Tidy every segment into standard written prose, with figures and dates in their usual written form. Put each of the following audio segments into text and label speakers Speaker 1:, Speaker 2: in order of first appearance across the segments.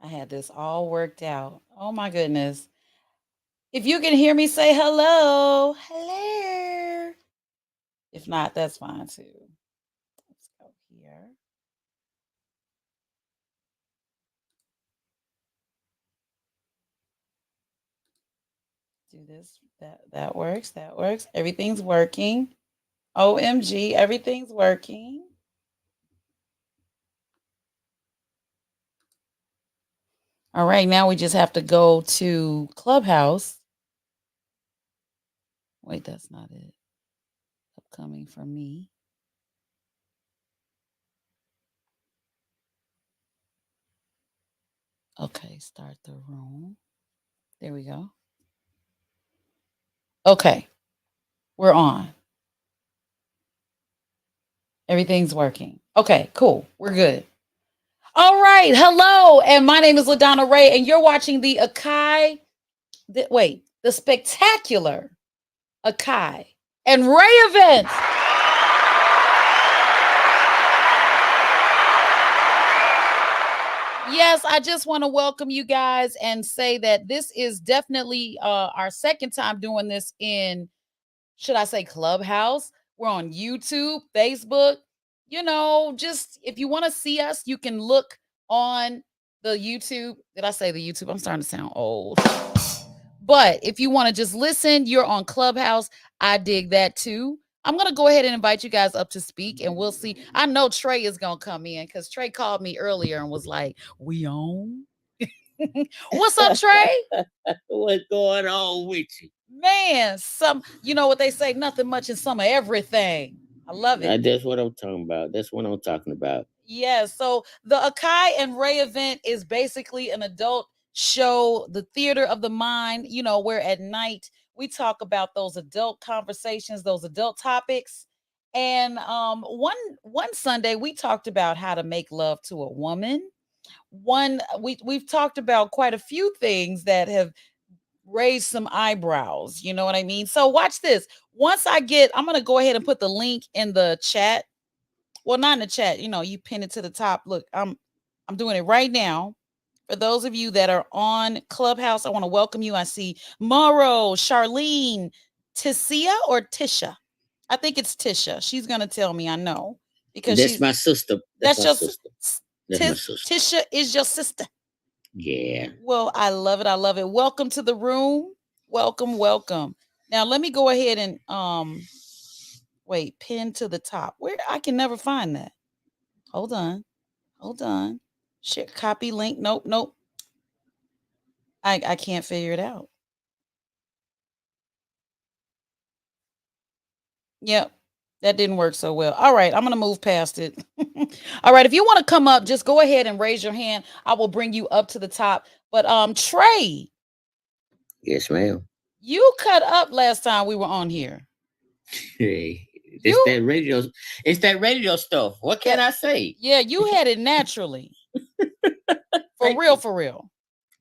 Speaker 1: I had this all worked out. Oh my goodness. If you can hear me, say hello. Hello. If not, that's fine too. Let's go here. Do this. That works. That works. Everything's working. OMG, everything's working. All right, now we just have to go to Clubhouse. Wait, that's not it. Upcoming for me. Okay, start the room. There we go. Okay, we're on. Everything's working. Okay, cool. We're good. All right. Hello. And my name is LaDonna Raeh, and you're watching the the spectacular Akai and Raeh event. Yes, I just want to welcome you guys and say that this is definitely our second time doing this in, should I say, Clubhouse. We're on YouTube, Facebook. Just if you want to see us, you can look on the YouTube. Did I say the YouTube? I'm starting to sound old. But if you want to just listen, you're on Clubhouse. I dig that too. I'm going to go ahead and invite you guys up to speak and we'll see. I know Trey is going to come in because Trey called me earlier and was like, we on? What's up, Trey?
Speaker 2: What's going on with you?
Speaker 1: Man, you know what they say, nothing much in some of everything. I love it.
Speaker 2: That's what I'm talking about. That's what I'm talking about.
Speaker 1: Yeah, so the Akai and Raeh event is basically an adult show, the theater of the mind, where at night we talk about those adult conversations, those adult topics. And one Sunday we talked about how to make love to a woman. We've talked about quite a few things that have raised some eyebrows, you know what I mean? So watch this. I'm going to go ahead and put the link in the chat. Well, not in the chat, you pin it to the top. Look, I'm doing it right now. For those of you that are on Clubhouse, I want to welcome you. I see Morrow, Charlene, Tissia or Tisha. I think it's Tisha. She's gonna tell me. I know because
Speaker 2: that's my sister.
Speaker 1: That's
Speaker 2: my
Speaker 1: your
Speaker 2: sister. That's my sister.
Speaker 1: Tisha is your sister.
Speaker 2: Yeah.
Speaker 1: Well, I love it. I love it. Welcome to the room. Welcome, welcome. Now let me go ahead and wait, pin to the top. Where I can never find that. Hold on. Hold on. Share copy link. Nope, nope. I can't figure it out. Yep. That didn't work so well. All right, I'm going to move past it. All right, if you want to come up, just go ahead and raise your hand. I will bring you up to the top. But Trey.
Speaker 2: Yes, ma'am.
Speaker 1: You cut up last time we were on here.
Speaker 2: Hey, that radio. It's that radio stuff. What can I say?
Speaker 1: Yeah, you had it naturally. For real.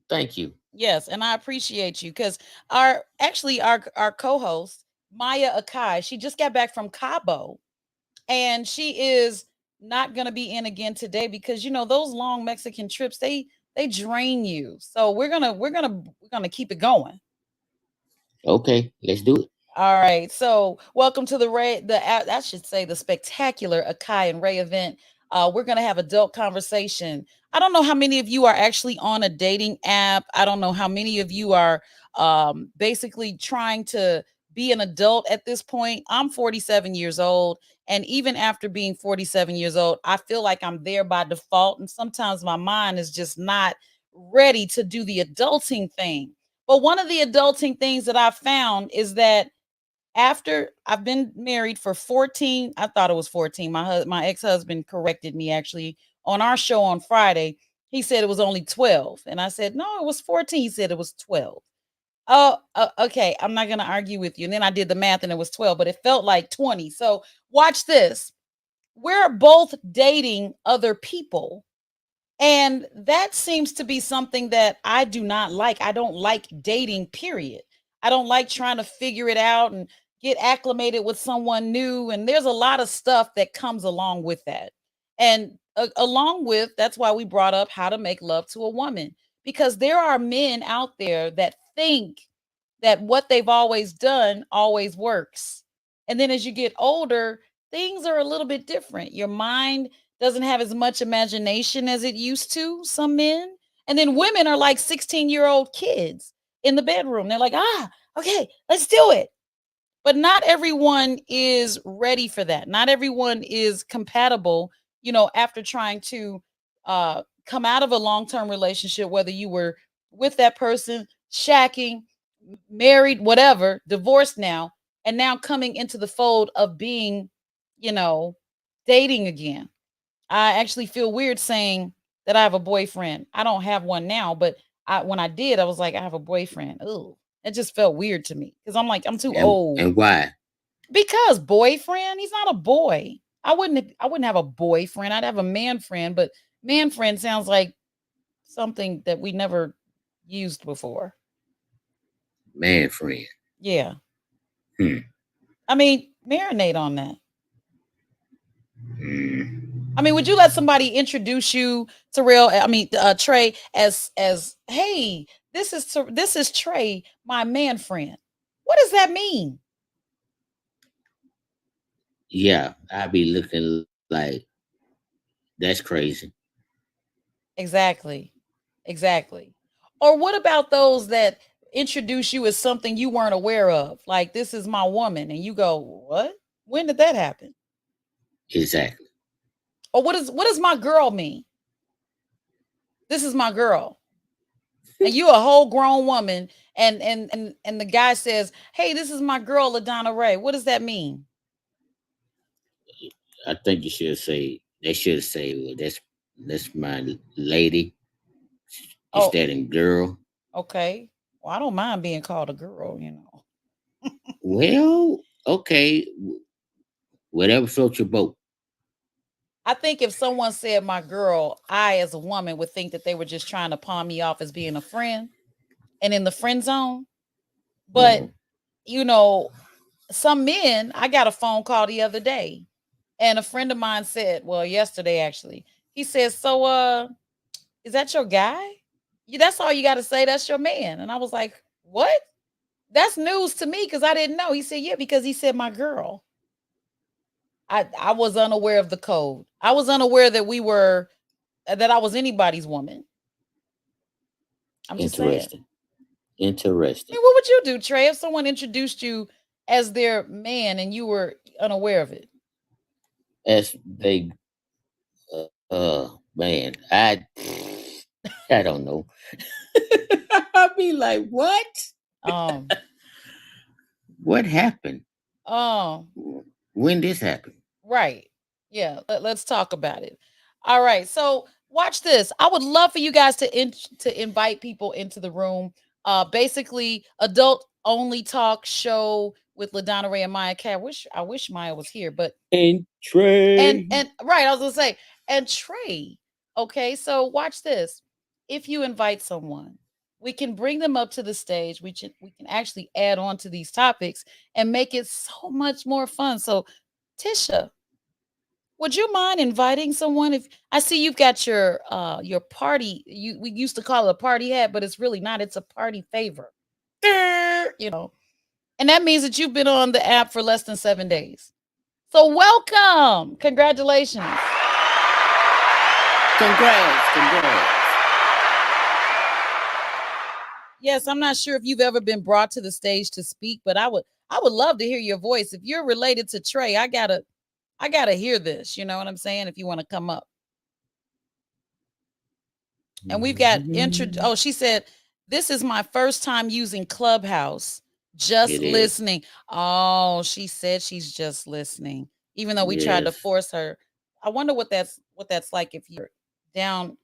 Speaker 2: Thank you.
Speaker 1: Yes, and I appreciate you because our co-host Maya Akai, she just got back from Cabo, and she is not going to be in again today because those long Mexican trips they drain you. So we're gonna keep it going.
Speaker 2: Okay, let's do it.
Speaker 1: All right. So welcome to I should say the spectacular Akai and Raeh event. We're gonna have adult conversation. I don't know how many of you are actually on a dating app. I don't know how many of you are basically trying to be an adult at this point. I'm 47 years old. And even after being 47 years old, I feel like I'm there by default. And sometimes my mind is just not ready to do the adulting thing. But one of the adulting things that I found is that after I've been married for 14, I thought it was 14. My ex-husband corrected me actually on our show on Friday. He said it was only 12. And I said, no, it was 14. He said it was 12. Oh, okay. I'm not going to argue with you. And then I did the math and it was 12, but it felt like 20. So watch this. We're both dating other people. And that seems to be something that I do not like. I don't like dating, period. I don't like trying to figure it out and get acclimated with someone new. And there's a lot of stuff that comes along with that. And along with, that's why we brought up how to make love to a woman, because there are men out there that think that what they've always done always works. And then as you get older, things are a little bit different. Your mind doesn't have as much imagination as it used to, some men. And then women are like 16-year-old kids in the bedroom. They're like, okay, let's do it. But not everyone is ready for that. Not everyone is compatible, after trying to come out of a long-term relationship, whether you were with that person, shacking, married, whatever, divorced now, and now coming into the fold of being, you know, dating again. I actually feel weird saying that I have a boyfriend. I don't have one now, but when I did, I was like, I have a boyfriend. Ooh, it just felt weird to me because I'm like, I'm too old.
Speaker 2: And why?
Speaker 1: Because boyfriend, he's not a boy. I wouldn't have a boyfriend. I'd have a man friend, but man friend sounds like something that we never used before.
Speaker 2: Man friend.
Speaker 1: Yeah.
Speaker 2: Hmm.
Speaker 1: I mean, marinate on that. I mean, would you
Speaker 2: Mm.
Speaker 1: let somebody introduce you to real? I mean, Trey, as hey, this is Trey, my man friend. What does that mean?
Speaker 2: Yeah, I be looking like that's crazy.
Speaker 1: Exactly, exactly. Or what about those that introduce you as something you weren't aware of? Like, this is my woman, and you go, what? When did that happen?
Speaker 2: Exactly.
Speaker 1: Or what does my girl mean? This is my girl. And you a whole grown woman, and the guy says, hey, this is my girl, LaDonna Raeh. What does that mean?
Speaker 2: I think you should say they should say, well, that's my lady
Speaker 1: Oh,
Speaker 2: instead of girl.
Speaker 1: okay. Well, I don't mind being called a girl.
Speaker 2: Well, okay, whatever floats your boat.
Speaker 1: I think if someone said my girl, I as a woman would think that they were just trying to pawn me off as being a friend and in the friend zone. But,
Speaker 2: No,
Speaker 1: you know, some men, I got a phone call the other day, and a friend of mine said, well, yesterday actually, he says, so is that your guy? That's all you got to say. That's your man. And I was like, what? That's news to me because I didn't know. He said, yeah, because he said my girl. I was unaware of the code. I was unaware that we were that I was anybody's woman. I'm just saying.
Speaker 2: interesting.
Speaker 1: I
Speaker 2: Interesting.
Speaker 1: mean, what would you do, Trey, if someone introduced you as their man and you were unaware of it?
Speaker 2: As they, man, I don't know. I'll be like, what?
Speaker 1: Um,
Speaker 2: What happened?
Speaker 1: um,
Speaker 2: When this happened?
Speaker 1: right. Yeah, let's talk about it. All right. So watch this. I would love for you guys to invite people into the room. Basically, adult only talk show with LaDonna Raeh and Maya Akai. I wish Maya was here, but
Speaker 2: And
Speaker 1: and
Speaker 2: Trey.
Speaker 1: and right, I was gonna say, and Trey. Okay, so watch this. If you invite someone, we can bring them up to the stage. We can actually add on to these topics and make it so much more fun. So, Tisha, would you mind inviting someone? If I see you've got your party, we used to call it a party hat, but it's really not. It's a party favor. And that means that you've been on the app for less than 7 days. So welcome. Congratulations.
Speaker 2: Congrats, congrats.
Speaker 1: Yes, I'm not sure if you've ever been brought to the stage to speak, but I would love to hear your voice. If you're related to Trey, I gotta hear this. You know what I'm saying? If you want to come up. And we've got intro. Oh, she said, this is my first time using Clubhouse. Just
Speaker 2: It is.
Speaker 1: listening. Oh, she said she's just listening. Even though we tried to
Speaker 2: Yes.
Speaker 1: force her. I wonder what that's like if you're down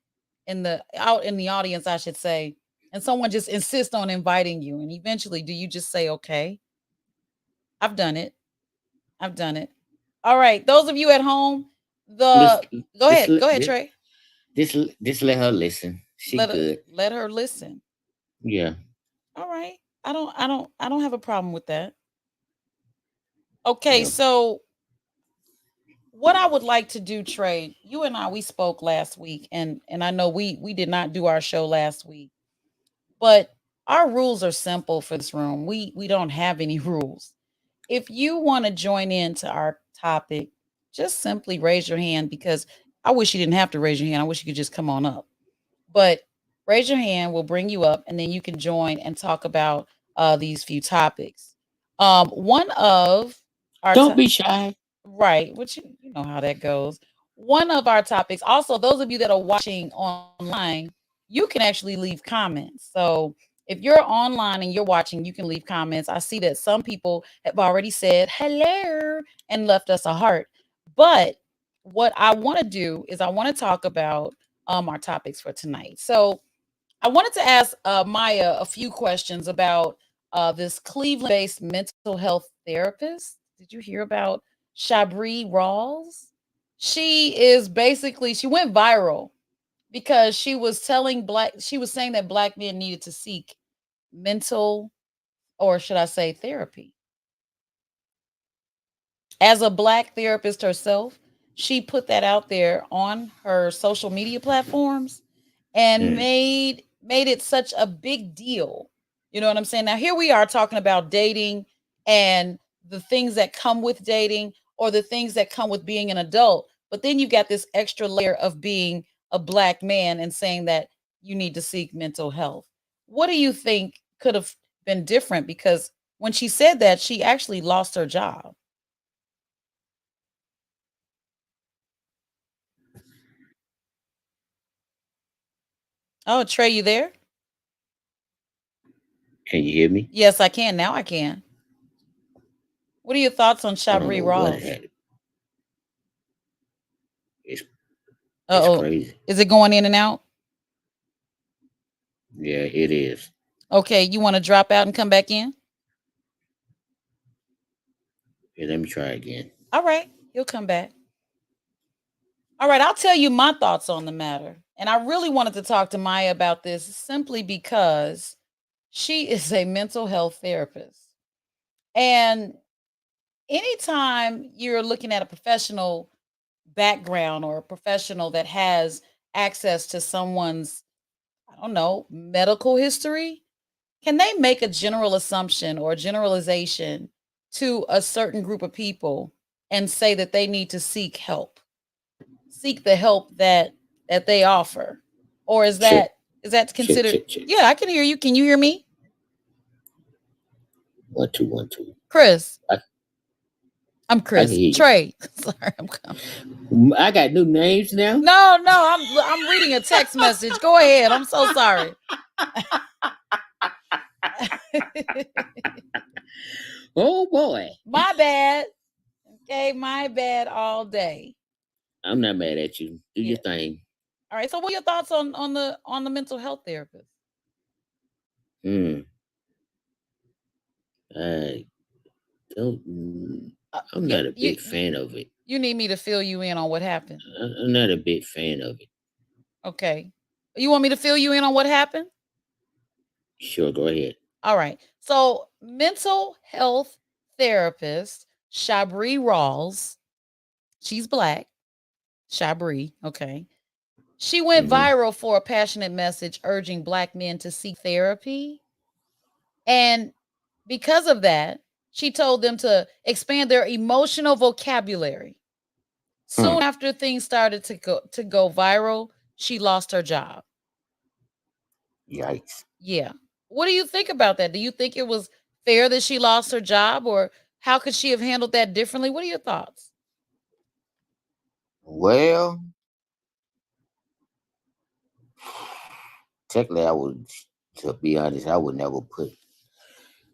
Speaker 1: in the out in the audience, I should say, and someone just insists on inviting you. And eventually, do you just say, okay? I've done it. I've done it. All right. Those of you at home,
Speaker 2: Let's
Speaker 1: the go
Speaker 2: let's
Speaker 1: ahead. Go
Speaker 2: let
Speaker 1: ahead, Trey.
Speaker 2: this let her listen. She
Speaker 1: Let her
Speaker 2: good.
Speaker 1: let her listen.
Speaker 2: Yeah.
Speaker 1: All right. I don't have a problem with that. Okay,
Speaker 2: Yeah.
Speaker 1: so what I would like to do, Trey, you and I we spoke last week, and I know we did not do our show last week, but our rules are simple for this room. We don't have any rules. If you want to join into our topic, just simply raise your hand because I wish you didn't have to raise your hand. I wish you could just come on up. But raise your hand, we'll bring you up, and then you can join and talk about these few topics. One of our
Speaker 2: Don't be shy.
Speaker 1: right, which you know how that goes. One of our topics, also, those of you that are watching online, you can actually leave comments. So if you're online and you're watching, you can leave comments. I see that some people have already said hello and left us a heart. But what I want to do is I want to talk about our topics for tonight. So I wanted to ask Maya a few questions about this Cleveland-based mental health therapist. Did you hear about Shabri Rawls? She is basically she went viral because she was saying that black men needed to seek mental, or should I say therapy. As a black therapist herself, she put that out there on her social media platforms and
Speaker 2: Mm.
Speaker 1: made it such a big deal. You know what I'm saying? Now here we are talking about dating and the things that come with dating or the things that come with being an adult. But then you've got this extra layer of being a black man and saying that you need to seek mental health. What do you think could have been different? Because when she said that, she actually lost her job. Oh, Trey, you there?
Speaker 2: Can you hear me?
Speaker 1: Yes, I can. Now I can. What are your thoughts on
Speaker 2: I don't
Speaker 1: Shabri
Speaker 2: know what
Speaker 1: Rawls?
Speaker 2: had it. It's
Speaker 1: Uh
Speaker 2: it's
Speaker 1: oh.
Speaker 2: crazy.
Speaker 1: Is it going in and out?
Speaker 2: Yeah, it is.
Speaker 1: Okay, you want to drop out and come back in?
Speaker 2: Here, let me try again.
Speaker 1: All right, he'll come back. All right, I'll tell you my thoughts on the matter. And I really wanted to talk to Maya about this simply because she is a mental health therapist. And anytime you're looking at a professional background or a professional that has access to someone's, I don't know, medical history, can they make a general assumption or a generalization to a certain group of people and say that they need to seek help? Seek the help that they offer? Or
Speaker 2: Check,
Speaker 1: is that
Speaker 2: check,
Speaker 1: considered?
Speaker 2: check, check.
Speaker 1: Yeah, I can hear you. Can you hear me?
Speaker 2: 1 2 1 2.
Speaker 1: Chris.
Speaker 2: I
Speaker 1: I'm
Speaker 2: I can
Speaker 1: Chris.
Speaker 2: hear you.
Speaker 1: Trey. Sorry, I'm coming.
Speaker 2: I got new names now.
Speaker 1: No, no, I'm reading a text message. Go ahead. I'm so sorry.
Speaker 2: Oh boy,
Speaker 1: My bad. Okay, my bad all day.
Speaker 2: I'm not mad at you. Do your
Speaker 1: Yeah.
Speaker 2: thing.
Speaker 1: All right. So what are your thoughts on the mental health therapist?
Speaker 2: Hmm. I don't. I'm
Speaker 1: You
Speaker 2: not a
Speaker 1: you
Speaker 2: big fan of it.
Speaker 1: you need me to fill you in on what happened.
Speaker 2: I'm not a big fan of it.
Speaker 1: Okay. You want me to fill you in on what happened?
Speaker 2: Sure, go ahead.
Speaker 1: All right. So, mental health therapist Shabri Rawls, she's black. Shabri, okay. She went
Speaker 2: Hmm.
Speaker 1: viral for a passionate message urging black men to seek therapy. And because of that, she told them to expand their emotional vocabulary.
Speaker 2: Huh.
Speaker 1: Soon after things started to go viral, she lost her job.
Speaker 2: Yikes.
Speaker 1: Yeah. What do you think about that? Do you think it was fair that she lost her job, or how could she have handled that differently? What are your thoughts?
Speaker 2: Well, technically, I would. To be honest, I would never put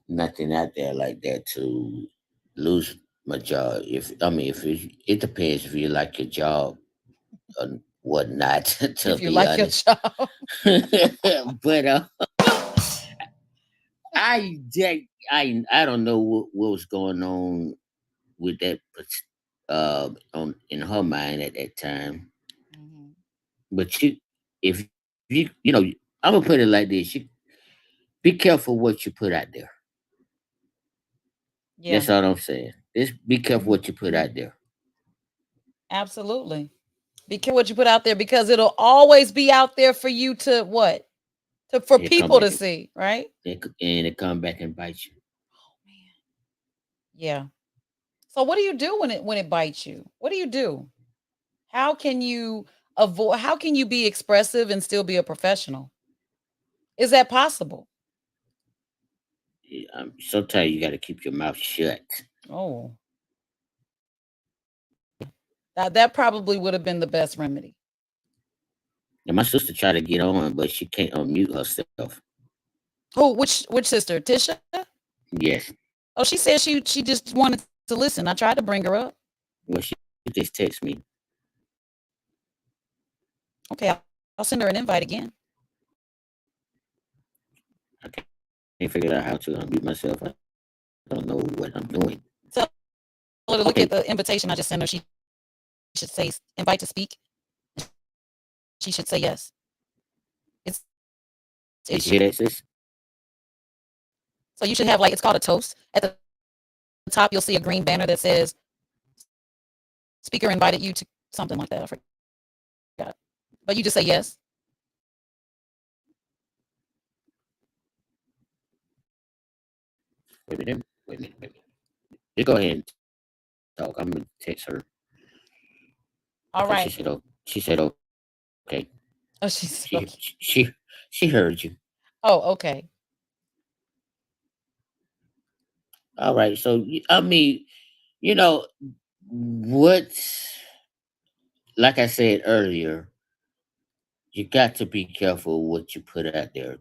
Speaker 2: nothing out there like that to lose my job. If I mean, if it depends if you like your job or whatnot. To
Speaker 1: If you
Speaker 2: be
Speaker 1: like your
Speaker 2: honest,
Speaker 1: job.
Speaker 2: but I don't know what was going on with that on in her mind at that time.
Speaker 1: Mhm.
Speaker 2: But if I'm gonna put it like this: be careful what you put out there.
Speaker 1: Yeah.
Speaker 2: That's all I'm saying. Just be careful what you put out there.
Speaker 1: Absolutely. Be careful what you put out there because it'll always be out there for you to what? To for
Speaker 2: It come
Speaker 1: people
Speaker 2: back
Speaker 1: to see, right?
Speaker 2: and it come back and bite you.
Speaker 1: Man. Yeah. So what do you do when it bites you? What do you do? How can you avoid how can you be expressive and still be a professional? Is that possible?
Speaker 2: Sometimes you got to keep your mouth shut.
Speaker 1: Oh, that probably would have been the best remedy.
Speaker 2: And my sister tried to get on, but she can't unmute herself.
Speaker 1: Oh, which sister? Tisha?
Speaker 2: Yes.
Speaker 1: Oh, she said she just wanted to listen. I tried to bring her up.
Speaker 2: Well, she just text me.
Speaker 1: Okay, I'll send her an invite again.
Speaker 2: I can't figure out how to unmute myself. I don't know what I'm doing.
Speaker 1: Tell her to look at the
Speaker 2: Okay.
Speaker 1: invitation I just sent her. She should say invite to speak. She should say yes. It should be
Speaker 2: Did you
Speaker 1: yes.
Speaker 2: hear that, sis?
Speaker 1: So you should have like it's called a toast. At the top, you'll see a green banner that says speaker invited you to something like that. I forgot. But you just say yes.
Speaker 2: Wait a minute. You go ahead and talk. I'm gonna text her because
Speaker 1: All right.
Speaker 2: she said okay.
Speaker 1: Oh,
Speaker 2: She
Speaker 1: she's
Speaker 2: she
Speaker 1: okay.
Speaker 2: she heard you.
Speaker 1: Oh, okay.
Speaker 2: All right. So I mean, you know what? Like I said earlier, you got to be careful what you put out there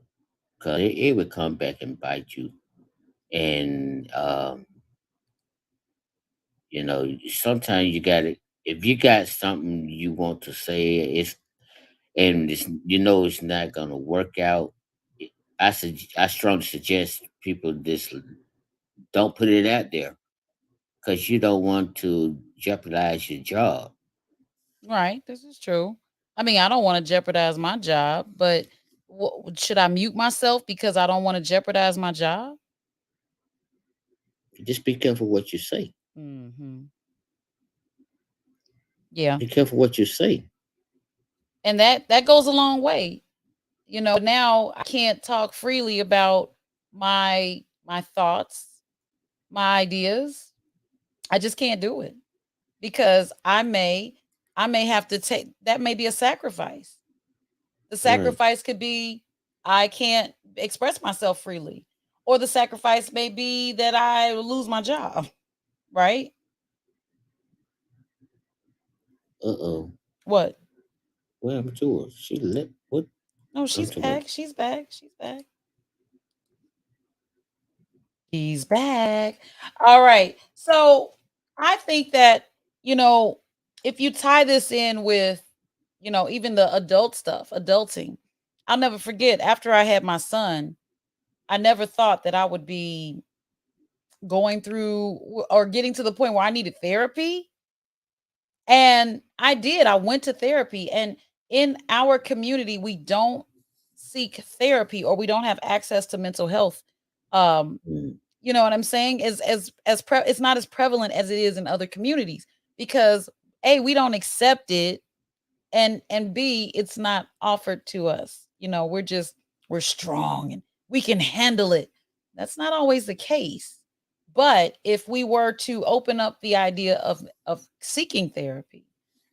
Speaker 2: because it would come back and bite you. And sometimes you got to if you got something you want to say, it's not gonna work out. I strongly suggest people just don't put it out there because you don't want to jeopardize your job.
Speaker 1: Right. This is true. I mean, I don't want to jeopardize my job, but should I mute myself because I don't want to jeopardize my job?
Speaker 2: Just be careful what you say.
Speaker 1: Hmm. Yeah.
Speaker 2: Be careful what you say.
Speaker 1: And that goes a long way. Now I can't talk freely about my thoughts, my ideas. I just can't do it because I may have to take that may be a sacrifice. The
Speaker 2: Right.
Speaker 1: sacrifice could be I can't express myself freely, or the sacrifice may be that I lose my job, right?
Speaker 2: Uh-oh.
Speaker 1: What?
Speaker 2: What happened to her? She left. What?
Speaker 1: No,
Speaker 2: I'm
Speaker 1: she's
Speaker 2: talking about.
Speaker 1: back. She's back. She's back. He's back. All right. So I think that, you know, if you tie this in with, even the adult stuff, adulting, I'll never forget after I had my son, I never thought that I would be going through or getting to the point where I needed therapy. And I did. I went to therapy. And in our community, we don't seek therapy or we don't have access to mental health. Um,
Speaker 2: Mm,
Speaker 1: you know what I'm saying? It's not as prevalent as it is in other communities because A, we don't accept it, and B, it's not offered to us. We're strong and we can handle it. That's not always the case. But if we were to open up the idea of seeking therapy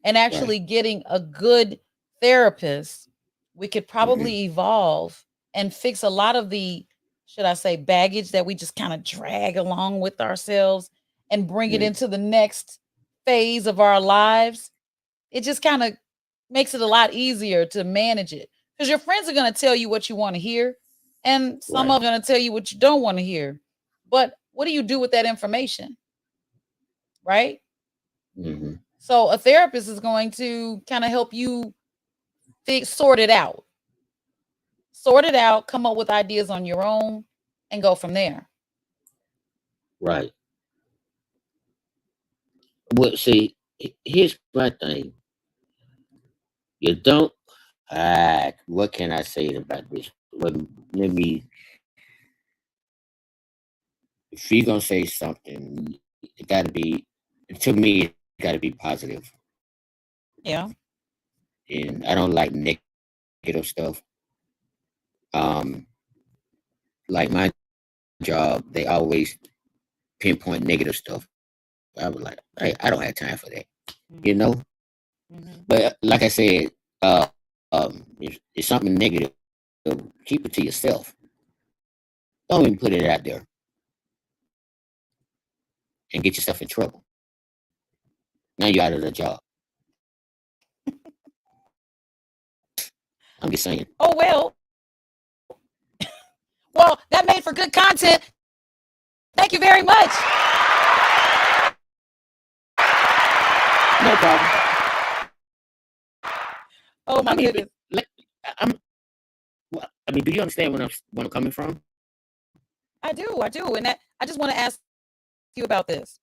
Speaker 1: and
Speaker 2: right.
Speaker 1: actually getting a good therapist, we could
Speaker 2: Hmm.
Speaker 1: probably evolve and fix a lot of the, should I say, baggage that we just kind of drag along with ourselves and bring it
Speaker 2: Mm,
Speaker 1: into the next phase of our lives. It just kind of makes it a lot easier to manage it because your friends are going to tell you what you want to hear and some
Speaker 2: right.
Speaker 1: are going to tell you what you don't want to hear. But what do you do with that information, right?
Speaker 2: Hmm.
Speaker 1: So a therapist is going to kind of help you sort it out, come up with ideas on your own and go from there.
Speaker 2: Right. Well, see, here's my thing. You don't. What can I say about this? Let me. If you're gonna say something, it got to be. To me, it got to be positive.
Speaker 1: Yeah.
Speaker 2: and I don't like negative stuff. Um, like my job, they always pinpoint negative stuff. I was like, hey, I don't have time for that, you know. But
Speaker 1: Mm-hmm.
Speaker 2: like I said, if something negative, keep it to yourself. Don't even put it out there and get yourself in trouble. Now you're out of the job. I'm just saying.
Speaker 1: Oh well. Well, that made for good content. Thank you very much.
Speaker 2: No problem.
Speaker 1: Oh
Speaker 2: I
Speaker 1: my
Speaker 2: mean,
Speaker 1: goodness.
Speaker 2: like, I'm. I mean, do you understand where I'm coming from?
Speaker 1: I do. I do. And that I just want to ask you about this.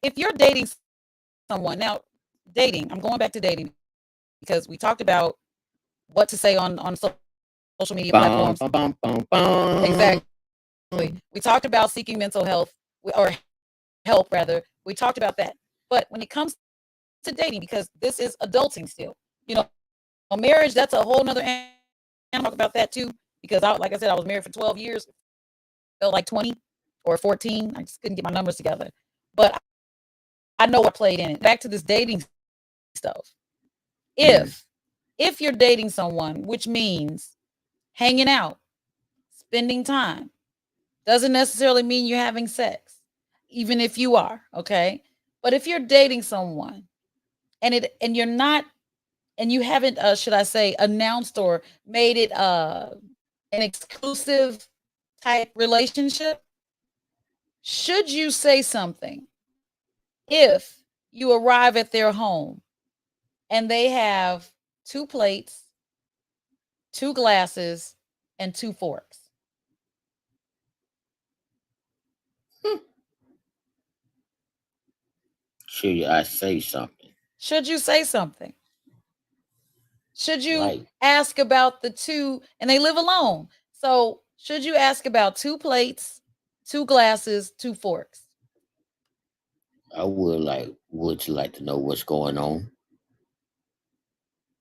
Speaker 1: If you're dating someone now, dating. I'm going back to dating because we talked about what to say on social media platforms.
Speaker 2: Bum, bum, bum, bum, bum.
Speaker 1: Exactly. We talked about seeking mental health or help rather. We talked about that. But when it comes to dating, because this is adulting still, marriage, that's a whole nother animal. Talk about that too. Because like I said, I was married for 12 years, felt like 20 or 14. I just couldn't get my numbers together. But I know what all played in it. Back to this dating stuff. If if you're dating someone, which means hanging out, spending time, doesn't necessarily mean you're having sex, even if you are, okay? But if you're dating someone and you're not and you haven't should I say announced or made it an exclusive type relationship, should you say something if you arrive at their home and they have two plates, two glasses, and two forks?
Speaker 2: Should I say something?
Speaker 1: Should you say something? Should you
Speaker 2: Like,
Speaker 1: ask about the two, and they live alone? So, should you ask about two plates, two glasses, two forks?
Speaker 2: I would like, would you like to know what's going on?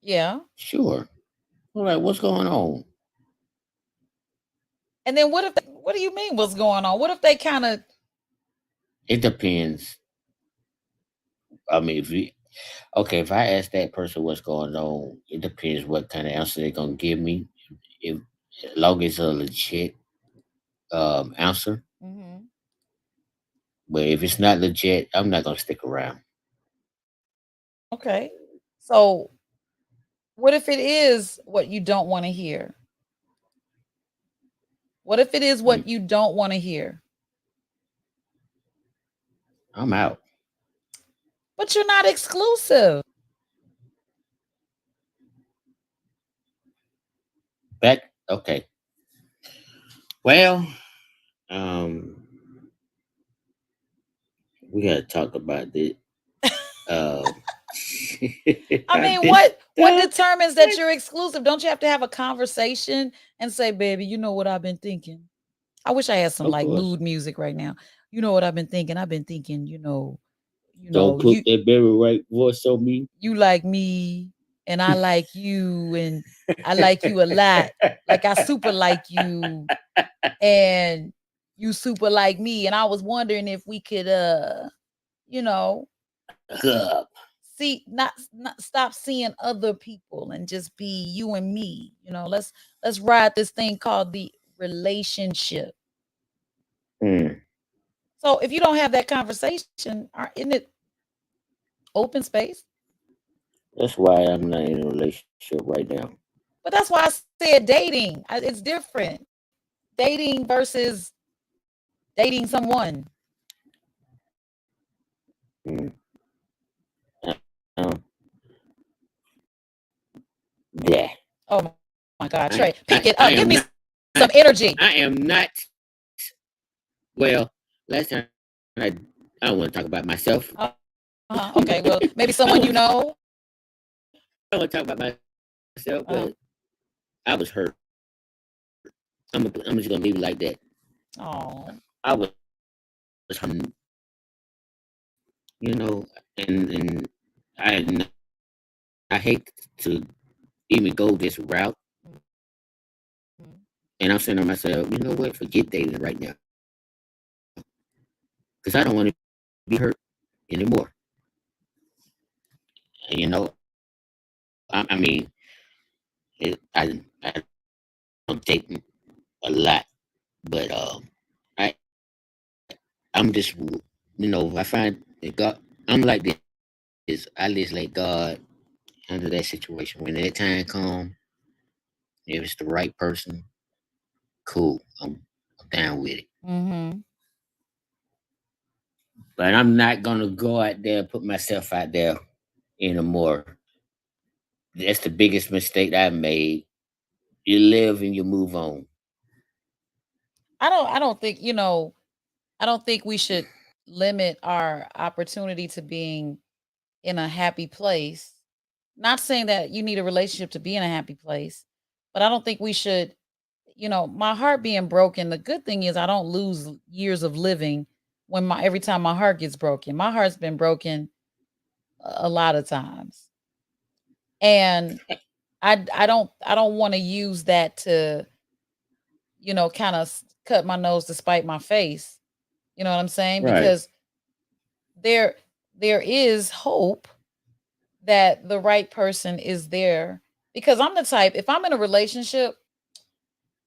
Speaker 1: Yeah.
Speaker 2: Sure. All right, what's going on?
Speaker 1: And then what do you mean what's going on? What if they kind of
Speaker 2: It depends. I mean, if you okay, if I ask that person what's going on, it depends what kind of answer they're gonna give me. If as long as it's a legit answer,
Speaker 1: Mhm.
Speaker 2: but if it's not legit, I'm not gonna stick around.
Speaker 1: Okay. So, what if it is what you don't want to hear? What if it is
Speaker 2: Mm,
Speaker 1: what you don't want to hear?
Speaker 2: I'm out.
Speaker 1: But you're not exclusive.
Speaker 2: Back. Okay. Well, um, we gotta talk about this. Um,
Speaker 1: I
Speaker 2: I've
Speaker 1: mean,
Speaker 2: been
Speaker 1: what
Speaker 2: stuck.
Speaker 1: determines that you're exclusive? Don't you have to have a conversation and say, "Baby, you know what I've been thinking?" I wish I had some
Speaker 2: Of
Speaker 1: like
Speaker 2: course.
Speaker 1: mood music right now. You know what I've been thinking? I've been thinking,
Speaker 2: Don't put
Speaker 1: you
Speaker 2: that very right voice on me.
Speaker 1: you like me and I like you and I like you a lot. Like I super like you and you super like me. And I was wondering if we could you know,
Speaker 2: Up.
Speaker 1: see not stop seeing other people and just be you and me. Let's ride this thing called the relationship.
Speaker 2: Mm,
Speaker 1: So if you don't have that conversation, isn't it open space?
Speaker 2: that's why I'm not in a relationship right now.
Speaker 1: But that's why I said dating. It's different. Dating versus dating someone.
Speaker 2: Mm, um, yeah.
Speaker 1: Oh my God, Trey, pick it up. Give me
Speaker 2: I
Speaker 1: some
Speaker 2: am not.
Speaker 1: energy.
Speaker 2: I am not. Well, last time I don't want to talk about myself.
Speaker 1: Okay, well, maybe
Speaker 2: I
Speaker 1: someone you
Speaker 2: want
Speaker 1: know.
Speaker 2: I want to talk about myself, but I was hurt. I'm just gonna leave it like that.
Speaker 1: Oh,
Speaker 2: I was hurt, you know, and I had nothing to do with it. I hate to even go this route.
Speaker 1: Mhm.
Speaker 2: And I'm saying to myself, you know what? Forget dating right now. Because I don't want to be hurt anymore. And, I mean, I don't date a lot, but I'm just, if I find that God, I'm like this. I just let God handle that situation. When that time comes, if it's the right person, cool. I'm down with it.
Speaker 1: Mhm.
Speaker 2: But I'm not gonna go out there and put myself out there anymore. That's the biggest mistake I made. You live and you move on.
Speaker 1: I don't think, I don't think we should limit our opportunity to being in a happy place. Not saying that you need a relationship to be in a happy place, but I don't think we should, my heart being broken. The good thing is I don't lose years of living when my every time my heart gets broken. My heart's been broken a lot of times. And I don't want to use that to, kind of cut my nose to spite my face. You know what I'm saying?
Speaker 2: Right,
Speaker 1: Because there there is hope that the right person is there, because I'm the type, if I'm in a relationship,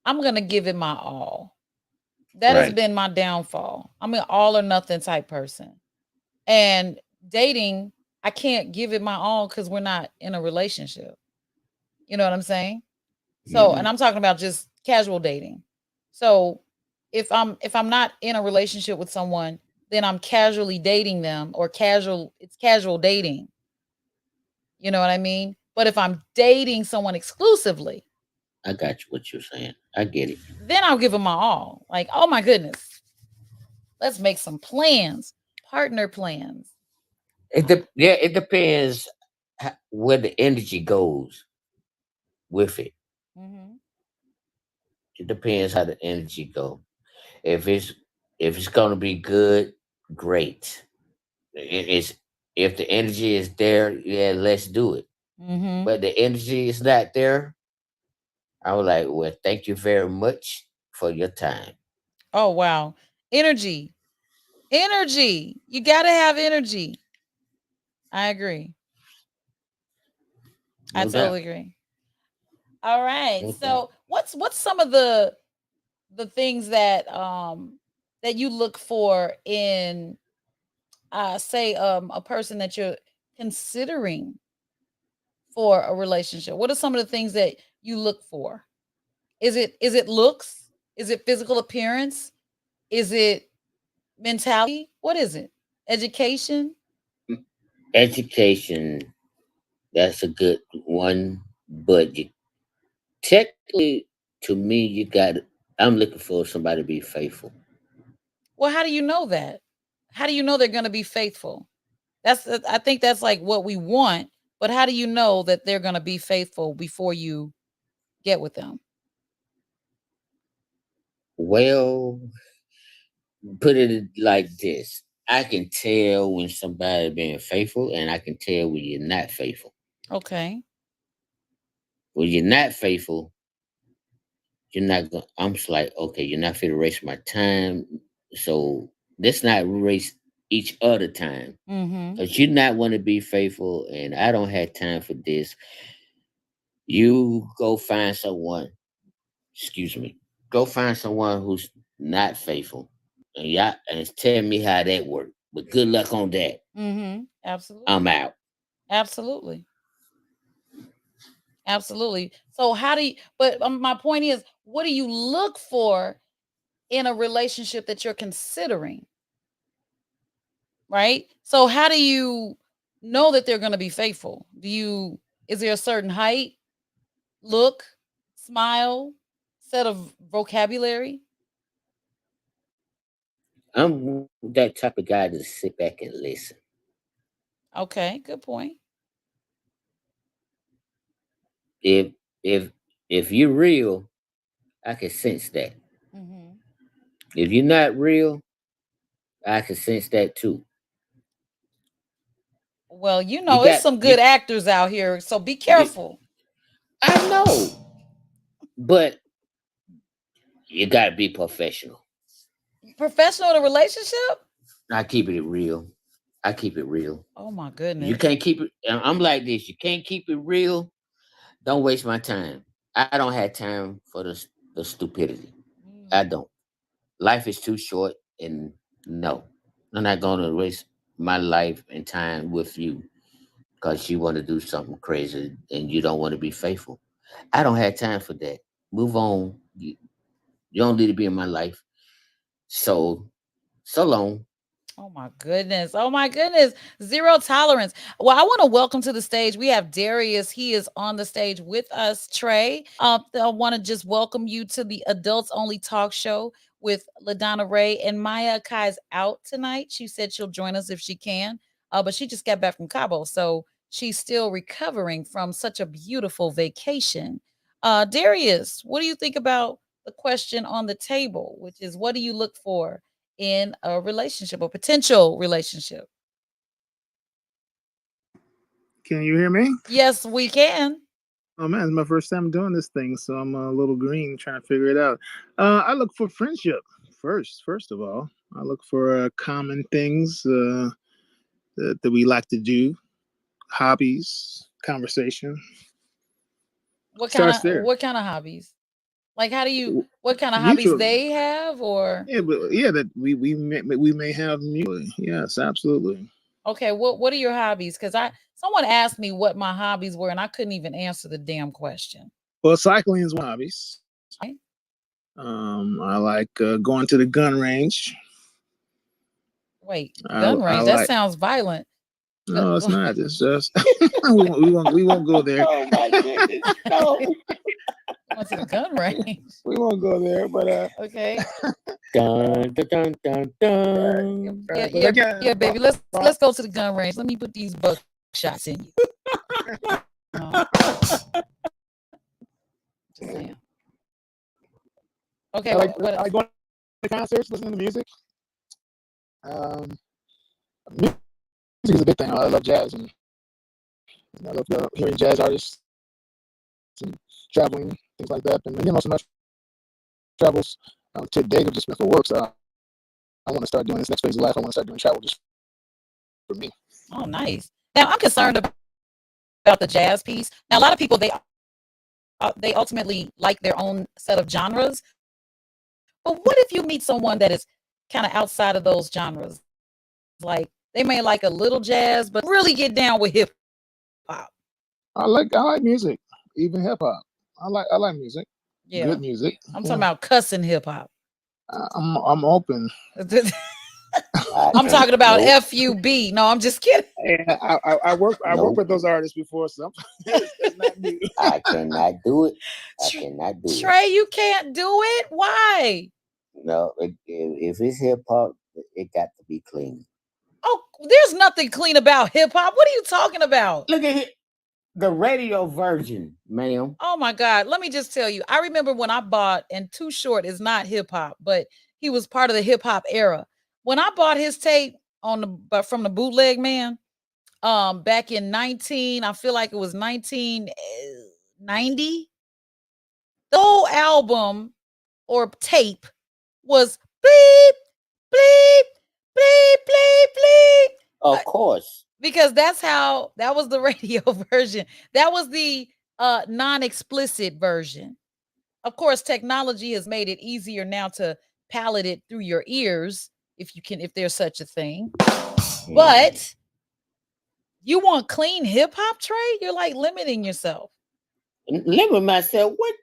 Speaker 1: I'm going to give it my all. That has
Speaker 2: right.
Speaker 1: been my downfall. I'm an all or nothing type person. And dating, I can't give it my all cuz we're not in a relationship. You know what I'm saying? So, and
Speaker 2: Hmm.
Speaker 1: I'm talking about just casual dating. So, if I'm not in a relationship with someone, then I'm casually dating them, or it's casual dating. You know what I mean? But if I'm dating someone exclusively,
Speaker 2: I got you. What you're saying. I get it.
Speaker 1: then I'll give them my all. Like, oh my goodness, let's make some plans, partner plans.
Speaker 2: Yeah, it depends where the energy goes with it.
Speaker 1: Hmm.
Speaker 2: It depends how the energy go. If it's gonna be good, great. It's if the energy is there, yeah, let's do it.
Speaker 1: Hmm.
Speaker 2: But the energy is not there. I was like, well, thank you very much for your time.
Speaker 1: Oh wow, energy, energy. You gotta have energy. I agree. I
Speaker 2: No doubt.
Speaker 1: totally agree. All right.
Speaker 2: No doubt.
Speaker 1: So, what's some of the things that you look for in, say, a person that you're considering for a relationship? What are some of the things that you look for? Is it looks? Is it physical appearance? Is it mentality? What is it? Education?
Speaker 2: Education, that's a good one. But technically, to me, I'm looking for somebody to be faithful.
Speaker 1: Well, how do you know that? How do you know they're going to be faithful? I think that's like what we want, but how do you know that they're going to be faithful before you get with them?
Speaker 2: Well, put it like this. I can tell when somebody being faithful, and I can tell when you're not faithful.
Speaker 1: Okay.
Speaker 2: When you're not faithful, you're not going. I'm just like, okay, you're not fit to waste my time. So let's not waste each other time.
Speaker 1: Mhm.
Speaker 2: Cause you not want to be faithful, and I don't have time for this. You go find someone. Excuse me. Go find someone who's not faithful, and yeah, and tell me how that worked. But good luck on that.
Speaker 1: Mhm.
Speaker 2: I'm
Speaker 1: Absolutely.
Speaker 2: out.
Speaker 1: Absolutely. Absolutely. So how do you, but my point is, what do you look for in a relationship that you're considering, right? So how do you know that they're going to be faithful? Is there a certain height, look, smile, set of vocabulary?
Speaker 2: I'm that type of guy to sit back and listen.
Speaker 1: Okay, good point.
Speaker 2: If if if you're real, I can sense that.
Speaker 1: Mhm.
Speaker 2: If you're not real, I can sense that too.
Speaker 1: Well,
Speaker 2: You
Speaker 1: it's
Speaker 2: got
Speaker 1: some good actors out here, so be
Speaker 2: you
Speaker 1: careful.
Speaker 2: I know, but you got to be professional.
Speaker 1: Professional in a relationship?
Speaker 2: I keep it real. I keep it real.
Speaker 1: Oh my
Speaker 2: You
Speaker 1: goodness.
Speaker 2: can't keep it. I'm like this. You can't keep it real. Don't waste my time. I don't have time for the stupidity. I
Speaker 1: Mm.
Speaker 2: don't. Life is too short, and no, I'm not going to waste my life and time with you because you want to do something crazy and you don't want to be faithful. I don't have time for that. Move on. You don't need to be in my life. So, so long.
Speaker 1: Oh my goodness. Oh my goodness. Zero tolerance. Well, I want to welcome to the stage. We have Darius. He is on the stage with us. Trey. I want to just welcome you to the Adults Only Talk Show with LaDonna Raeh, and Maya Akai is out tonight. She said she'll join us if she can. But she just got back from Cabo, so she's still recovering from such a beautiful vacation. Darius, what do you think about the question on the table, which is what do you look for in a relationship or potential relationship?
Speaker 3: Can you hear me?
Speaker 1: Yes, we can.
Speaker 3: Oh man, it's my first time doing this thing, so I'm a little green trying to figure it out. I look for friendship first. First of all, I look for common things that we like to do, hobbies, conversation. Starts there.
Speaker 1: What kind of hobbies? Like how do you what kind of hobbies
Speaker 3: Mutual.
Speaker 1: they have or
Speaker 3: Yeah, but yeah, that we may have mutually. Yes, absolutely.
Speaker 1: okay, what are your hobbies? Cuz I someone asked me what my hobbies were and I couldn't even answer the damn question.
Speaker 3: Well, cycling is one of my hobbies.
Speaker 1: Okay.
Speaker 3: I like going to the gun range.
Speaker 1: Wait, gun
Speaker 3: I
Speaker 1: range. That
Speaker 3: like.
Speaker 1: sounds violent.
Speaker 3: No, it's not. It's just we won't go there.
Speaker 2: Oh my goodness. No.
Speaker 1: Going to the gun range.
Speaker 3: We won't go there, but
Speaker 1: Okay.
Speaker 2: Dun, dun, dun, dun, dun.
Speaker 1: Yeah,
Speaker 3: but
Speaker 1: yeah,
Speaker 3: again,
Speaker 1: yeah, baby. Let's go to the gun range. Let me put these buckshots in you. Uh, just saying. Okay, what
Speaker 3: I
Speaker 1: else?
Speaker 3: like going to concerts, listening to music. Music is a big thing. I love jazz, and I love hearing jazz artists and traveling, things like that. And most of my travels to date have just been for work. So I want to start doing this next phase of life. I want to start doing travel just for me.
Speaker 1: Oh, nice. Now I'm concerned about the jazz piece. Now a lot of people they ultimately like their own set of genres. But what if you meet someone that is kind of outside of those genres? Like they may like a little jazz, but really get down with hip hop.
Speaker 3: I like music, even hip hop. I like music,
Speaker 1: Yeah,
Speaker 3: good music.
Speaker 1: I'm talking
Speaker 3: Yeah,
Speaker 1: about cussing hip hop.
Speaker 3: I'm open.
Speaker 2: I
Speaker 1: I'm
Speaker 2: can
Speaker 1: talking about
Speaker 2: nope,
Speaker 1: FUB. No, I'm just kidding.
Speaker 3: And I work
Speaker 2: nope.
Speaker 3: with those artists before, so it's not new.
Speaker 2: I cannot do it. I cannot do it.
Speaker 1: Trey, you can't do it. Why?
Speaker 2: No, if it's hip hop, it got to be clean.
Speaker 1: Oh, there's nothing clean about hip hop. What are you talking about?
Speaker 2: Look at it, the radio version, ma'am.
Speaker 1: Oh my God. Let me just tell you. I remember when I bought, and Too Short is not hip hop, but he was part of the hip hop era. When I bought his tape on the but from the bootleg man, back in 19, I feel like it was 1990, the whole album or tape was bleep, bleep, bleep, bleep, bleep.
Speaker 2: Of course.
Speaker 1: Because that was the radio version. That was the non-explicit version. Of course, technology has made it easier now to palette it through your ears, if there's such a thing.
Speaker 2: Hmm.
Speaker 1: But you want clean hip hop, Trey? You're like limiting yourself.
Speaker 2: Limit myself. What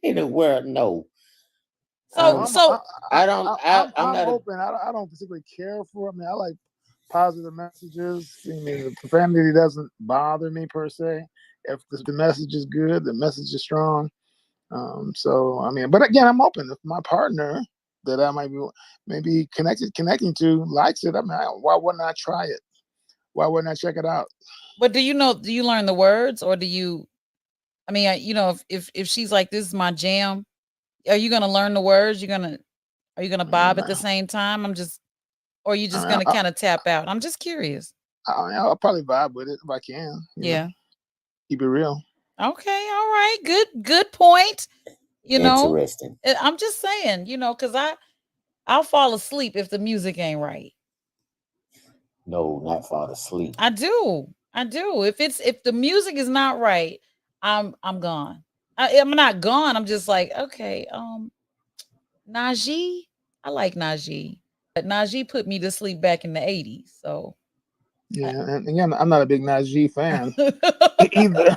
Speaker 2: in the world? No.
Speaker 1: So
Speaker 3: I'm
Speaker 1: so
Speaker 2: I'm
Speaker 3: I'm
Speaker 2: not a.
Speaker 3: open. I don't particularly care for. I mean, I like positive messages. I mean, the profanity doesn't bother me per se. If the message is good, the message is strong. So I mean, but again, I'm open. If my partner that I might be maybe connecting to likes it, I mean, why wouldn't I try it? Why wouldn't I check it out?
Speaker 1: but do you learn the words or do you I mean, if she's like this is my jam, are you going to learn the words? Are you going to bob at the
Speaker 3: Mm,
Speaker 1: same time? I'm just or are you just
Speaker 3: I,
Speaker 1: going to
Speaker 3: I,
Speaker 1: kind of tap out? I'm just curious.
Speaker 3: I'll probably vibe with it if I can.
Speaker 1: Yeah.
Speaker 3: Keep it real.
Speaker 1: Okay, all right. Good point. You know,
Speaker 2: Interesting.
Speaker 1: I'm just saying, cuz I'll fall asleep if the music ain't right.
Speaker 2: No, not fall asleep.
Speaker 1: I do. I do. If the music is not right, I'm gone. I'm not gone. I'm just like, okay, Najee. I like Najee. But Najee put me to sleep back in the 80s. So I,
Speaker 3: Yeah, and again, I'm not a big Najee fan either.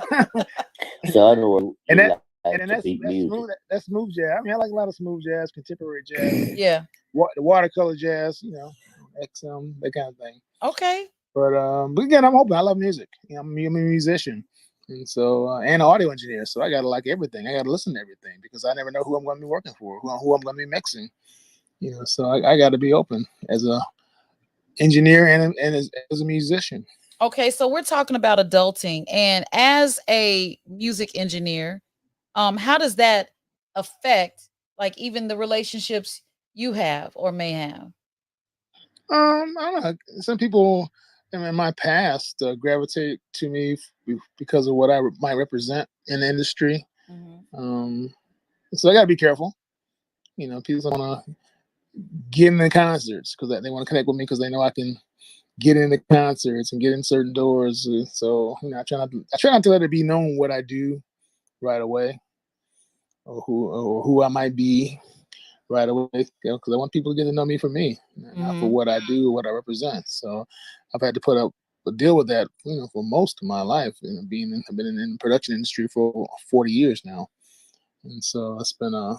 Speaker 2: So I know
Speaker 3: and
Speaker 2: you
Speaker 3: that
Speaker 2: like to
Speaker 3: and then
Speaker 2: beat music.
Speaker 3: that's smooth jazz. I mean, I like a lot of smooth jazz, contemporary jazz,
Speaker 1: yeah.
Speaker 3: the watercolor jazz, XM, that kind of thing.
Speaker 1: Okay.
Speaker 3: But again, I'm open. I love music. I'm a musician, and so and an audio engineer. So I gotta like everything. I gotta listen to everything because I never know who I'm going to be working for, who I'm going to be mixing. So I got to be open as a engineer and as a musician.
Speaker 1: Okay, so we're talking about adulting, and as a music engineer, how does that affect like even the relationships you have or may have?
Speaker 3: I don't know. Some people in my past gravitate to me because of what I might represent in the industry.
Speaker 1: Mhm.
Speaker 3: Um, so I got to be careful. People want to get in the concerts because they want to connect with me because they know I can get into concerts and get in certain doors. So I try not to let it be known what I do right away or who I might be right away because I want people to get to know me for me, not for
Speaker 1: Mhm.
Speaker 3: what I do, what I represent. So I've had to put up a deal with that, for most of my life. I've been in the production industry for 40 years now, and so it's been a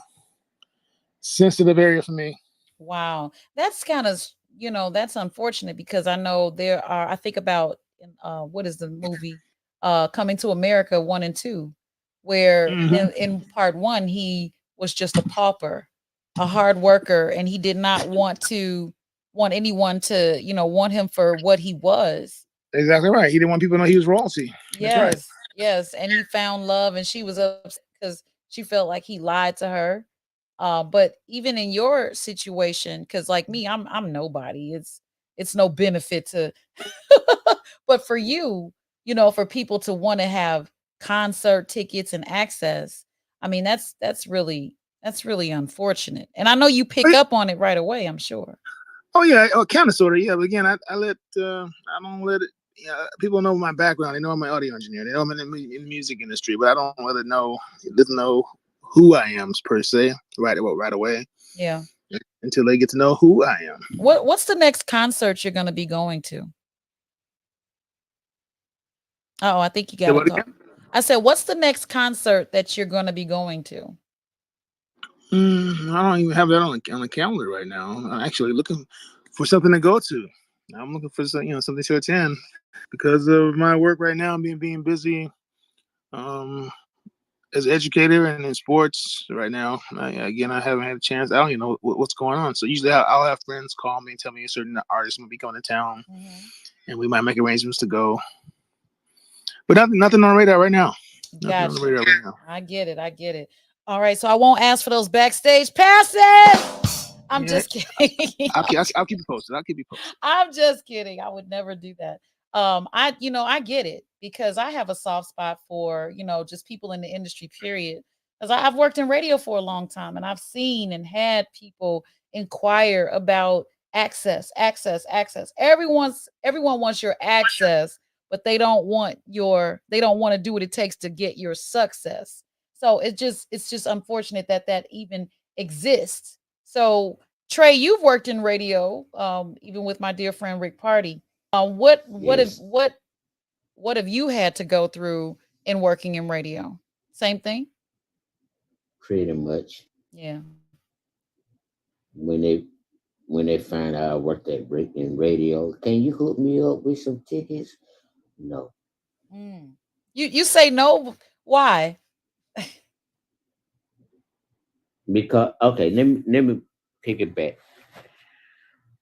Speaker 3: sensitive area for me.
Speaker 1: Wow. That's kind of, that's unfortunate because I know I think about what is the movie Coming to America 1 and 2 where
Speaker 3: Hmm.
Speaker 1: in part 1 he was just a pauper, a hard worker, and he did not want anyone to, want him for what he was.
Speaker 3: Exactly right. He didn't want people to know he was royalty. That's right.
Speaker 1: Yes. Yes, and he found love and she was upset cuz she felt like he lied to her. But even in your situation, because like me, I'm nobody. It's no benefit to but for you, for people to want to have concert tickets and access, I mean that's really unfortunate. And I know you pick up on it right away, I'm sure.
Speaker 3: Oh yeah, kind of, sort of, yeah. But again, I don't let it. People know my background. They know I'm an audio engineer. They know I'm in the music industry, but I don't let it doesn't know who I am per se right away
Speaker 1: Yeah.
Speaker 3: until they get to know who I am.
Speaker 1: What's the next concert you're going to be going to? Oh, I think you
Speaker 3: Say
Speaker 1: got to
Speaker 3: what
Speaker 1: talk.
Speaker 3: again?
Speaker 1: I said, what's the next concert that you're going to be going to?
Speaker 3: I don't even have that on the calendar right now. I'm actually looking for something to go to. I'm looking for something to attend because of my work right now, being busy. Um, as an educator and in sports right now. I haven't had a chance. I don't even know what's going on. So usually I'll have friends call me and tell me a certain artist will be coming to town,
Speaker 1: Mhm.
Speaker 3: and we might make arrangements to go. But nothing on the radar right now. Nothing on the
Speaker 1: Gotcha.
Speaker 3: radar right now.
Speaker 1: I get it. I get it. All right. So I won't ask for those backstage passes. I'm
Speaker 3: Yeah,
Speaker 1: just kidding.
Speaker 3: I'll keep you posted. I'll keep you posted.
Speaker 1: I'm just kidding. I would never do that. I get it because I have a soft spot for, just people in the industry, period. Because I've worked in radio for a long time and I've seen and had people inquire about access, access, access. Everyone wants your access, but they don't want to do what it takes to get your success. So it's just unfortunate that that even exists. So Trey, you've worked in radio, even with my dear friend Rick Party. What what have
Speaker 2: Yes,
Speaker 1: what what have you had to go through in working in radio? Same thing.
Speaker 2: pretty much.
Speaker 1: Yeah.
Speaker 2: When they when they find out I worked at in radio, can you hook me up with some tickets? No,
Speaker 1: Mm. You say no. Why?
Speaker 2: because okay, let me pick it back.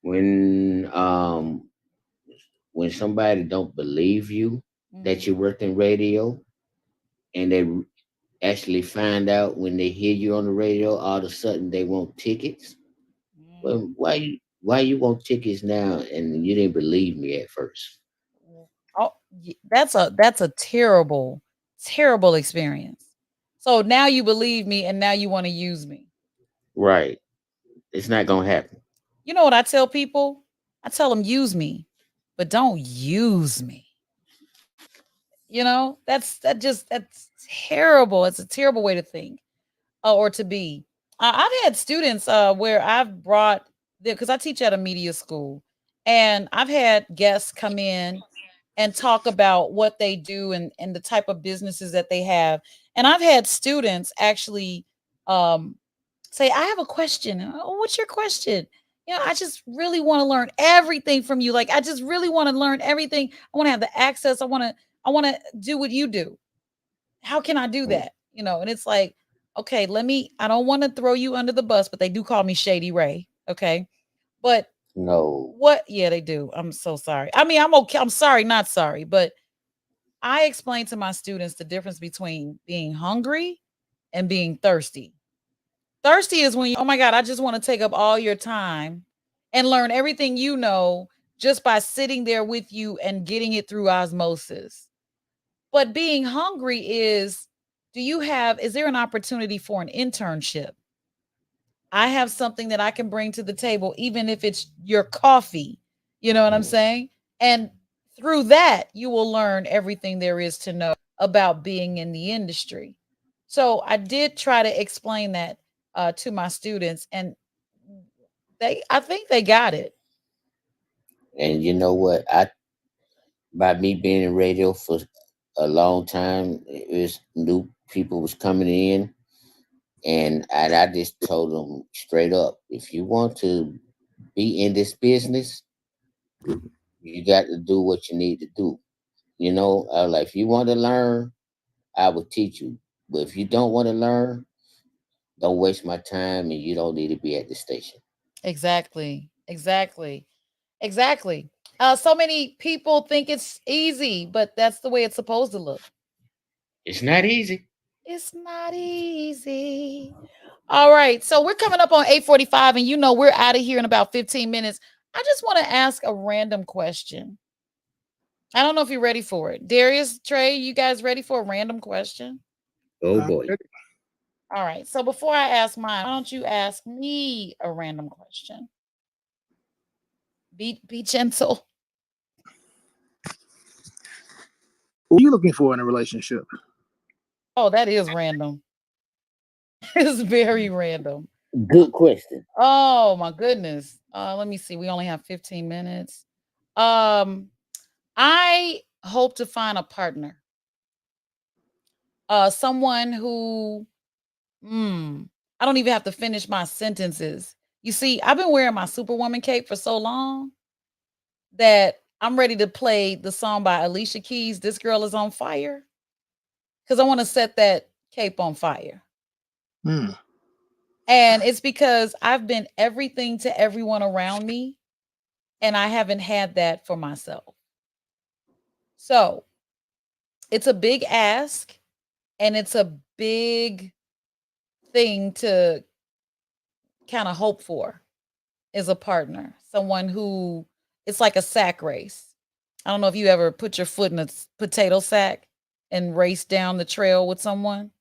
Speaker 2: When um when somebody don't believe you that
Speaker 1: Mhm.
Speaker 2: you worked in radio, and they actually find out when they hear you on the radio, all of a sudden they want tickets.
Speaker 1: Mm.
Speaker 2: Well, why you want tickets now and you didn't believe me at first?
Speaker 1: That's a terrible, terrible experience. So now you believe me and now you want to use me.
Speaker 2: Right. It's not gonna happen.
Speaker 1: You know what I tell people? I tell them use me, but don't use me. You know, that's terrible. It's a terrible way to think, or to be. I've had students where I've brought, because I teach at a media school, and I've had guests come in and talk about what they do and the type of businesses that they have. And I've had students actually um, say, I have a question. Oh, what's your question? You know, I just really want to learn everything from you. Like, I just really want to learn everything. I want to have the access. I want to do what you do. How can I do
Speaker 2: Mm.
Speaker 1: that? You know, and it's like, okay, I don't want to throw you under the bus, but they do call me Shady Ray. Okay. But
Speaker 2: No.
Speaker 1: what, yeah, they do. I'm so sorry. I mean, I'm okay. I'm sorry, not sorry, but I explain to my students the difference between being hungry and being thirsty. Thirsty is when you, oh my God, I just want to take up all your time and learn everything you know just by sitting there with you and getting it through osmosis. But being hungry is, is there an opportunity for an internship? I have something that I can bring to the table, even if it's your coffee. You know what I'm
Speaker 2: Mm.
Speaker 1: saying? And through that, you will learn everything there is to know about being in the industry. So I did try to explain that to my students, and I think they got it.
Speaker 2: And you know what? I by me being in radio for a long time, it was new people was coming in, and I just told them straight up, if you want to be in this business, you got to do what you need to do. You know, I was like, if you want to learn, I will teach you. But if you don't want to learn, don't waste my time, and you don't need to be at the station.
Speaker 1: Exactly. Exactly. Exactly. So many people think it's easy, but that's the way it's supposed to look.
Speaker 2: It's not easy.
Speaker 1: It's not easy. All right. So we're coming up on 8:45, and you know we're out of here in about 15 minutes. I just want to ask a random question. I don't know if you're ready for it. Darius, Trey, you guys ready for a random question?
Speaker 2: Oh
Speaker 3: Uh,
Speaker 2: boy.
Speaker 1: All right. So before I ask mine, why don't you ask me a random question? Be gentle.
Speaker 3: what are you looking for in a relationship?
Speaker 1: Oh, that is random. It's very random.
Speaker 2: Good question.
Speaker 1: Oh my goodness. Let me see. We only have 15 minutes. Um, I hope to find a partner. Someone who, hmm, I don't even have to finish my sentences. You see, I've been wearing my Superwoman cape for so long that I'm ready to play the song by Alicia Keys, This Girl Is on Fire, because I want to set that cape on fire.
Speaker 3: Hmm.
Speaker 1: And it's because I've been everything to everyone around me, and I haven't had that for myself. So it's a big ask, and it's a big thing to kind of hope for, is a partner, someone who, it's like a sack race. I don't know if you ever put your foot in a potato sack and race down the trail with someone,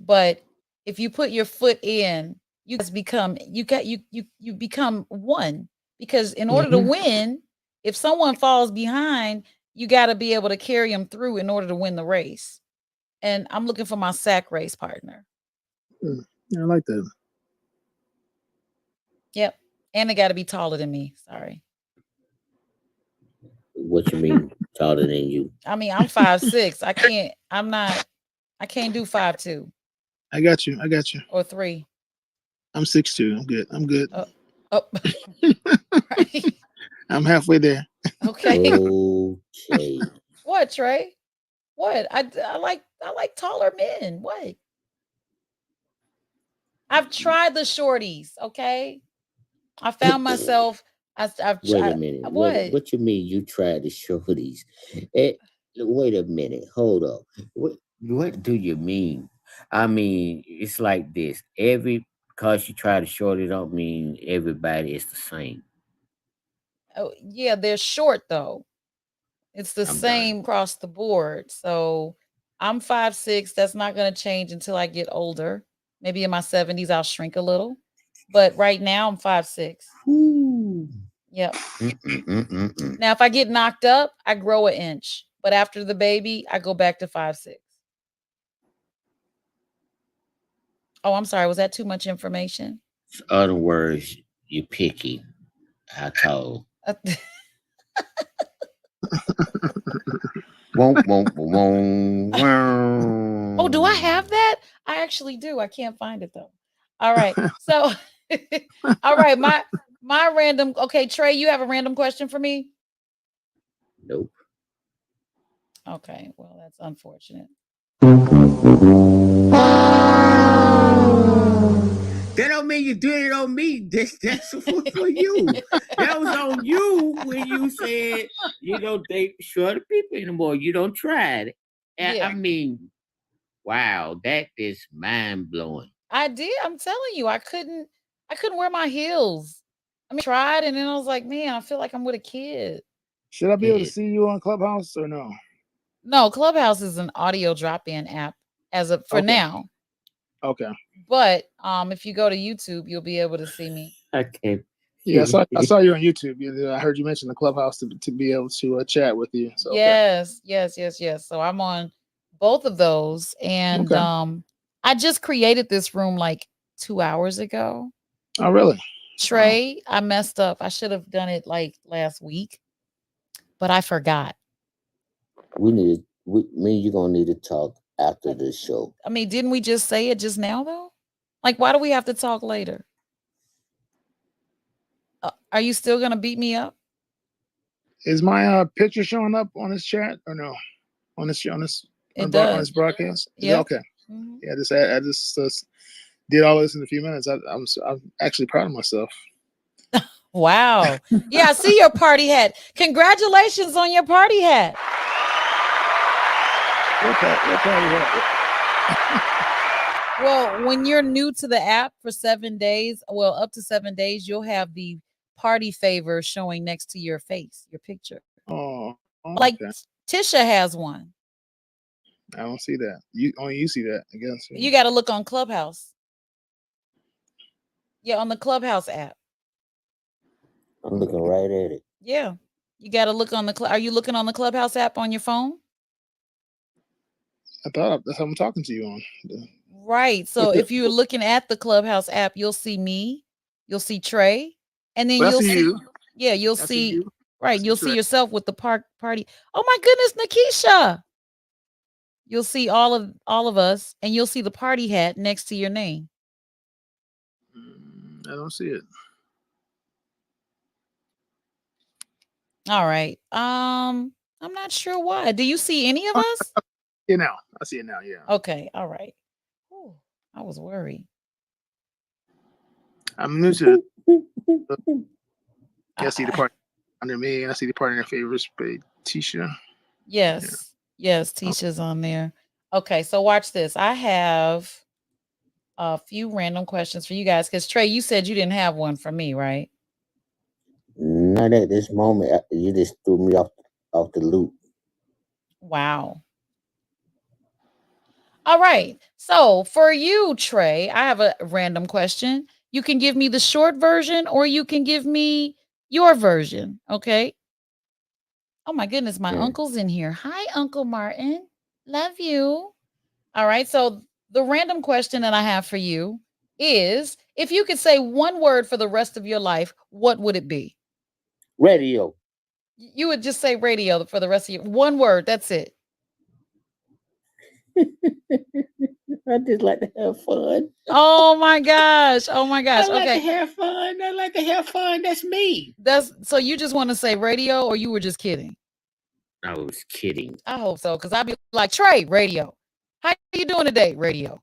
Speaker 1: but if you put your foot in, you guys become you become one, because in order to
Speaker 3: Mm-hmm.
Speaker 1: win, if someone falls behind, you got to be able to carry them through in order to win the race. And I'm looking for my sack race partner.
Speaker 3: Hmm. Yeah, I like that.
Speaker 1: Yep. And they got to be taller than me. Sorry.
Speaker 2: What you mean taller than you?
Speaker 1: I mean, I'm 5'6". I can't do 5'2"
Speaker 3: I got you. I got you.
Speaker 1: or 3.
Speaker 3: I'm 6'2". I'm good. I'm good.
Speaker 1: Oh, oh, right.
Speaker 3: I'm halfway there.
Speaker 1: Okay.
Speaker 2: Okay.
Speaker 1: What, Trey? What? I like taller men. What? I've tried the shorties, okay? I found myself I've
Speaker 2: Wait a
Speaker 1: tried
Speaker 2: minute.
Speaker 1: what?
Speaker 2: What you mean you tried to show these? Eh, wait a minute. Hold up. What do you mean? I mean, it's like this. Every cause you try to short it don't mean everybody is the same.
Speaker 1: Oh, yeah, they're short though. It's the
Speaker 2: I'm done.
Speaker 1: same across the board. So I'm 5'6". That's not going to change until I get older. Maybe in my 70s, I'll shrink a little. But right now, I'm 5'6".
Speaker 2: Whew.
Speaker 1: Yep.
Speaker 2: Mm-mm-mm-mm-mm.
Speaker 1: Now, if I get knocked up, I grow an inch. But after the baby, I go back to 5'6". Oh, I'm sorry. Was that too much information?
Speaker 2: In other words, you picky. I told. Won't, won't, won't,
Speaker 1: Oh, do I have
Speaker 2: won't.
Speaker 1: that? I actually do. I can't find it though. All right. So all right, my random okay, Trey, you have a random question for me?
Speaker 2: Nope.
Speaker 1: Okay, well, that's unfortunate.
Speaker 2: That don't mean you did it on me. That's for you. That was on you when you said you don't date shorter people anymore. You don't try it. I
Speaker 1: Yeah,
Speaker 2: mean, wow, that is mind blowing.
Speaker 1: I did. I'm telling you, I couldn't wear my heels. I mean, I tried and then I was like, man, I feel like I'm with a kid.
Speaker 3: Should I be able to
Speaker 2: It,
Speaker 3: see you on Clubhouse or no?
Speaker 1: No, Clubhouse is an audio drop-in app as of for
Speaker 3: Okay.
Speaker 1: now.
Speaker 3: Okay.
Speaker 1: But if you go to YouTube, you'll be able to see me.
Speaker 2: I can't.
Speaker 3: Yeah, I saw you on YouTube. I heard you mention the Clubhouse to be able to chat with you. So okay.
Speaker 1: Yes, yes, yes, yes. So I'm on both of those, and
Speaker 3: Okay.
Speaker 1: I just created this room like 2 hours ago.
Speaker 3: Oh really? Wow.
Speaker 1: Trey, I messed up. I should have done it like last week, but I forgot.
Speaker 2: We need. Me and you gonna need to talk after
Speaker 1: Uh,
Speaker 2: this show.
Speaker 1: I mean, didn't we just say it just now though? Like, why do we have to talk later? Are you still gonna beat me up?
Speaker 3: Is my picture showing up on this chat or no?
Speaker 1: It
Speaker 3: On
Speaker 1: does.
Speaker 3: this broadcast? Is that
Speaker 1: Yep.
Speaker 3: okay?
Speaker 1: Mhm.
Speaker 3: Yeah, I just did all this in a few minutes. I'm actually proud of myself.
Speaker 1: Wow. Yeah, I see your party hat. Congratulations on your party hat.
Speaker 3: What part of that?
Speaker 1: Well, when you're new to the app for 7 days, well, up to 7 days, you'll have the party favor showing next to your face, your picture.
Speaker 3: Oh,
Speaker 1: Like
Speaker 3: okay.
Speaker 1: Tisha has one.
Speaker 3: I don't see that. You see that, I guess. Yeah.
Speaker 1: You got to look on Clubhouse. Yeah, on the Clubhouse app.
Speaker 2: I'm looking right at it.
Speaker 1: Yeah. You got to look on are you looking on the Clubhouse app on your phone?
Speaker 3: I thought that's how I'm talking to you on.
Speaker 1: Right. So
Speaker 3: What's
Speaker 1: if
Speaker 3: it?
Speaker 1: you're looking at the Clubhouse app, you'll see me, you'll see Trey, and then
Speaker 3: Well, I
Speaker 1: you'll
Speaker 3: see
Speaker 1: see,
Speaker 3: you.
Speaker 1: yeah, you'll
Speaker 3: I see
Speaker 1: see,
Speaker 3: you. I
Speaker 1: right,
Speaker 3: see
Speaker 1: you'll see
Speaker 3: Trey.
Speaker 1: yourself with the party. Oh my goodness, Nikisha. You'll see all of us, and you'll see the party hat next to your name.
Speaker 3: I don't see it.
Speaker 1: All right. I'm not sure why. Do you see any of
Speaker 3: Oh,
Speaker 1: us?
Speaker 3: yeah, now I see it now. Yeah,
Speaker 1: Okay. All right. Ooh, I was worried.
Speaker 3: I'm new to. Yeah, I see the
Speaker 1: I
Speaker 3: part under me, and I see the part in their favorites by Tisha. Yeah.
Speaker 1: yes, yes.
Speaker 3: Oh,
Speaker 1: Tisha's on there. Okay, so watch this. I have a few random questions for you guys because Trey, you said you didn't have one for me, right?
Speaker 2: Not at this moment. You just threw me off the loop.
Speaker 1: Wow. All right. So for you, Trey, I have a random question. You can give me the short version or you can give me your version. Okay. Oh my goodness, my
Speaker 2: Hmm.
Speaker 1: uncle's in here. Hi, Uncle Martin. Love you. All right. So the random question that I have for you is if you could say one word for the rest of your life, what would it be?
Speaker 2: Radio.
Speaker 1: You would just say radio for the rest of your one word. That's it.
Speaker 2: I just like to have fun.
Speaker 1: Oh my gosh. Oh my gosh.
Speaker 2: I like to
Speaker 1: Okay.
Speaker 2: have fun. I like to have fun. That's me.
Speaker 1: That's so you just want to say radio or you were just kidding?
Speaker 2: I was kidding.
Speaker 1: I hope so. Cause I'd be like, Trey, radio. How you doing today? Radio.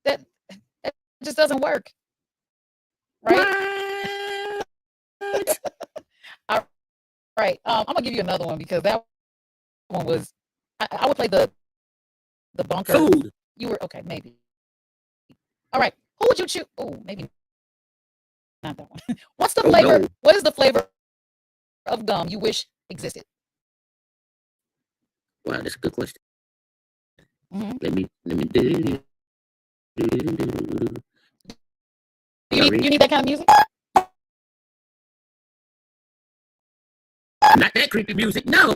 Speaker 1: That that just doesn't work. Right?
Speaker 2: What?
Speaker 1: All right. I'm gonna give you another one because that one was I would play the bunker.
Speaker 2: Food.
Speaker 1: You were okay, maybe. All right. Who would you choose? Oh, maybe not that one. What's the
Speaker 2: Oh
Speaker 1: flavor?
Speaker 2: no.
Speaker 1: What is the flavor of gum you wish existed?
Speaker 2: Wow, that's a good question.
Speaker 1: Mhm.
Speaker 2: Let me.
Speaker 1: You need
Speaker 2: Y'all
Speaker 1: that
Speaker 2: ready?
Speaker 1: kind of music?
Speaker 2: Not that creepy music. No.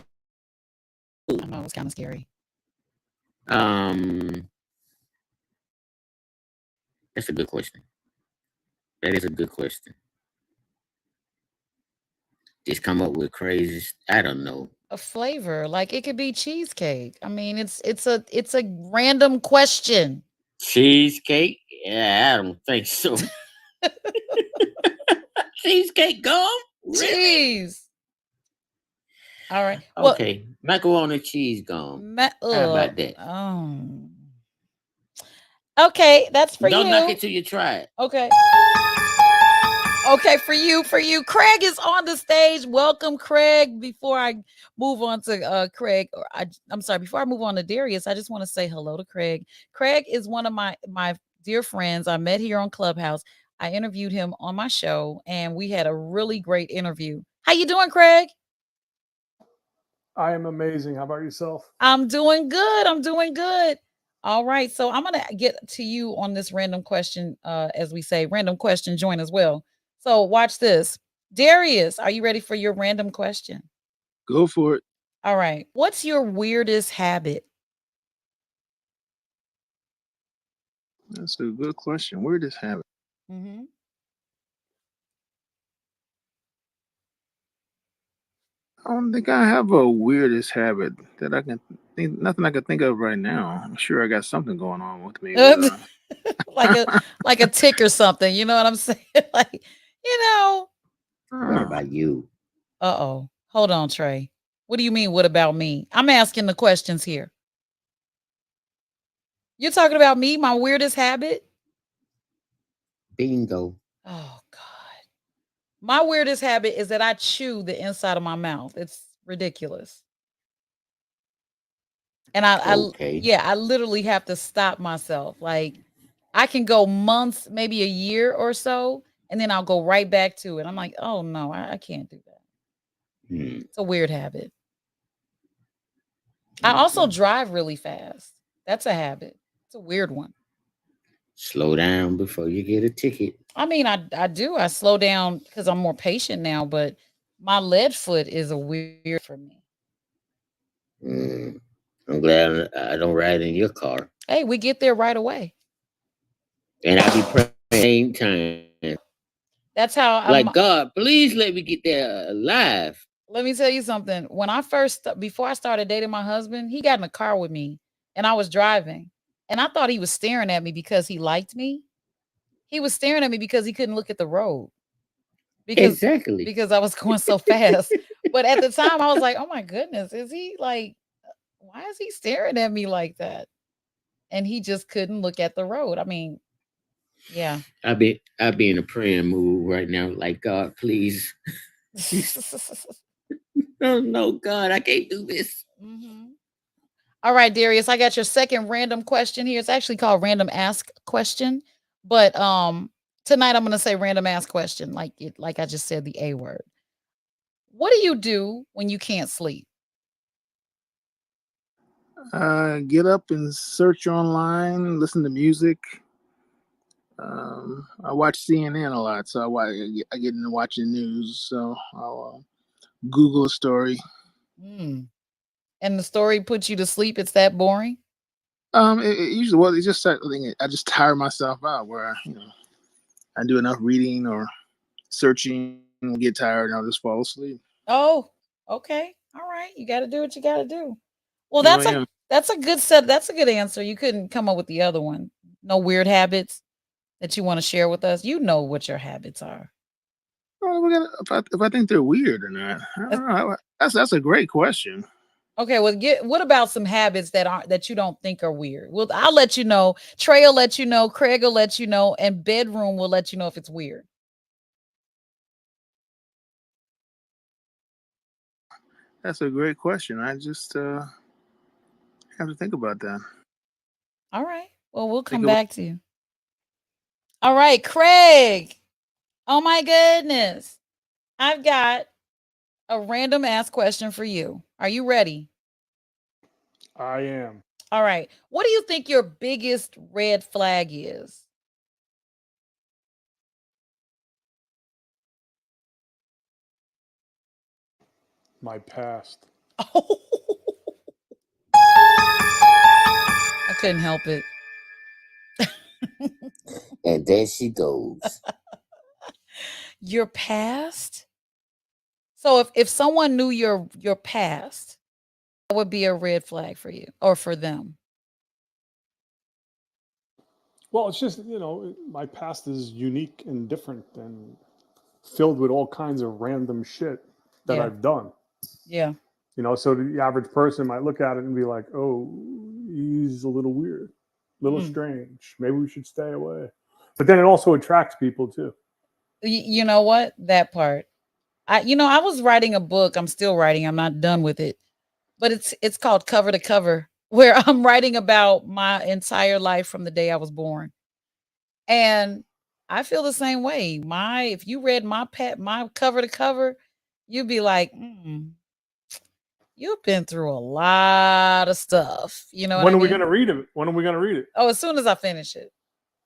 Speaker 1: I know it was kind of scary.
Speaker 2: Um, that's a good question. That is a good question. Just come up with crazy. I don't know.
Speaker 1: A flavor, like it could be cheesecake. I mean, it's a random question.
Speaker 2: Cheesecake? Yeah, I don't think so. Cheesecake gum? Really?
Speaker 1: Cheese. All right. Well,
Speaker 2: Okay, macaroni cheese gum. How about that?
Speaker 1: okay, that's for
Speaker 2: Don't knock
Speaker 1: you.
Speaker 2: it till you try it.
Speaker 1: Okay. Okay, for you. Craig is on the stage. Welcome, Craig. Before I move on to Craig, I'm sorry, before I move on to Darius, I just want to say hello to Craig. Craig is one of my dear friends I met here on Clubhouse. I interviewed him on my show and we had a really great interview. How you doing, Craig?
Speaker 4: I am amazing. How about yourself?
Speaker 1: I'm doing good. I'm doing good. All right. So I'm gonna get to you on this random question, as we say, random question join as well. So watch this. Darius, are you ready for your random question?
Speaker 3: Go for it.
Speaker 1: All right. What's your weirdest habit?
Speaker 3: That's a good question. Where does have it?
Speaker 1: Hmm.
Speaker 3: I don't think I have a weirdest habit that I can think. Nothing I can think of right now. I'm sure I got something going on with me, but
Speaker 1: like a like a tick or something. You know what I'm saying? like, you know.
Speaker 2: What
Speaker 3: uh,
Speaker 2: about you?
Speaker 1: Uh-oh. Hold on, Trey. What do you mean? What about me? I'm asking the questions here. You're talking about me, my weirdest habit?
Speaker 2: Bingo.
Speaker 1: Oh God. My weirdest habit is that I chew the inside of my mouth. It's ridiculous. And
Speaker 2: Okay.
Speaker 1: yeah, I literally have to stop myself. Like I can go months, maybe a year or so, and then I'll go right back to it. I'm like, oh no, I can't do that.
Speaker 2: Hmm.
Speaker 1: It's a weird habit. I also
Speaker 2: Okay.
Speaker 1: drive really fast. That's a habit. It's a weird one.
Speaker 2: Slow down before you get a ticket.
Speaker 1: I mean, I do. I slow down because I'm more patient now, but my lead foot is a weird for me.
Speaker 2: Mm. I'm glad I don't ride in your car.
Speaker 1: Hey, we get there right away.
Speaker 2: And I be praying at the same time.
Speaker 1: That's how I'm.
Speaker 2: Like, God, please let me get there alive.
Speaker 1: Let me tell you something. When I first, before I started dating my husband, he got in a car with me and I was driving. And I thought he was staring at me because he liked me. He was staring at me because he couldn't look at the road because
Speaker 2: Exactly.
Speaker 1: I was going so fast. But at the time I was like, "Oh my goodness, is he like why is he staring at me like that?" And he just couldn't look at the road. I mean, yeah.
Speaker 2: I be in a praying mood right now. Like, God, please. Oh no, God, I can't do this.
Speaker 1: Mhm. All right, Darius, I got your second random question here. It's actually called random ask question, but tonight I'm going to say random ask question like I just said the A word. What do you do when you can't sleep?
Speaker 3: get up and search online, listen to music. I watch CNN a lot, so I get into watching news. So I'll Google a story.
Speaker 1: Mm. And the story puts you to sleep. It's that boring.
Speaker 3: It usually it's just something I just tire myself out where I do enough reading or searching, get tired, and I'll just fall asleep.
Speaker 1: Oh, okay. All right. You got to do what you got to do. Well,
Speaker 3: Oh yeah.
Speaker 1: that's a good set. That's a good answer. You couldn't come up with the other one. No weird habits that you want to share with us. You know what your habits are.
Speaker 3: Oh, if I think they're weird or not, I don't know. That's a great question.
Speaker 1: Okay, well, get what about some habits that aren't that you don't think are weird? Well, I'll let you know. Trey will let you know. Craig will let you know, and bedroom will let you know if it's weird.
Speaker 3: That's a great question. I just have to think about that.
Speaker 1: All right. Well, we'll
Speaker 3: Think
Speaker 1: come
Speaker 3: about.
Speaker 1: back to you. All right, Craig. Oh my goodness, I've got a random ass question for you. Are you ready?
Speaker 4: I am.
Speaker 1: All right. What do you think your biggest red flag is?
Speaker 4: My past.
Speaker 1: Oh, I couldn't help it.
Speaker 2: And there she goes.
Speaker 1: Your past? So if someone knew your past, that would be a red flag for you or for them.
Speaker 4: Well, it's just, my past is unique and different and filled with all kinds of random shit that
Speaker 1: Yeah.
Speaker 4: I've done.
Speaker 1: Yeah.
Speaker 4: So the average person might look at it and be like, oh, he's a little weird, a little
Speaker 1: Mm.
Speaker 4: strange. Maybe we should stay away. But then it also attracts people too.
Speaker 1: You know what? That part. I was writing a book. I'm still writing. I'm not done with it. But it's called Cover to Cover, where I'm writing about my entire life from the day I was born. And I feel the same way. My If you read my cover to cover, you'd be like, you've been through a lot of stuff. You know what
Speaker 4: When
Speaker 1: I
Speaker 4: are we going
Speaker 1: mean?
Speaker 4: to read it? When are we going to read it?
Speaker 1: Oh, as soon as I finish it.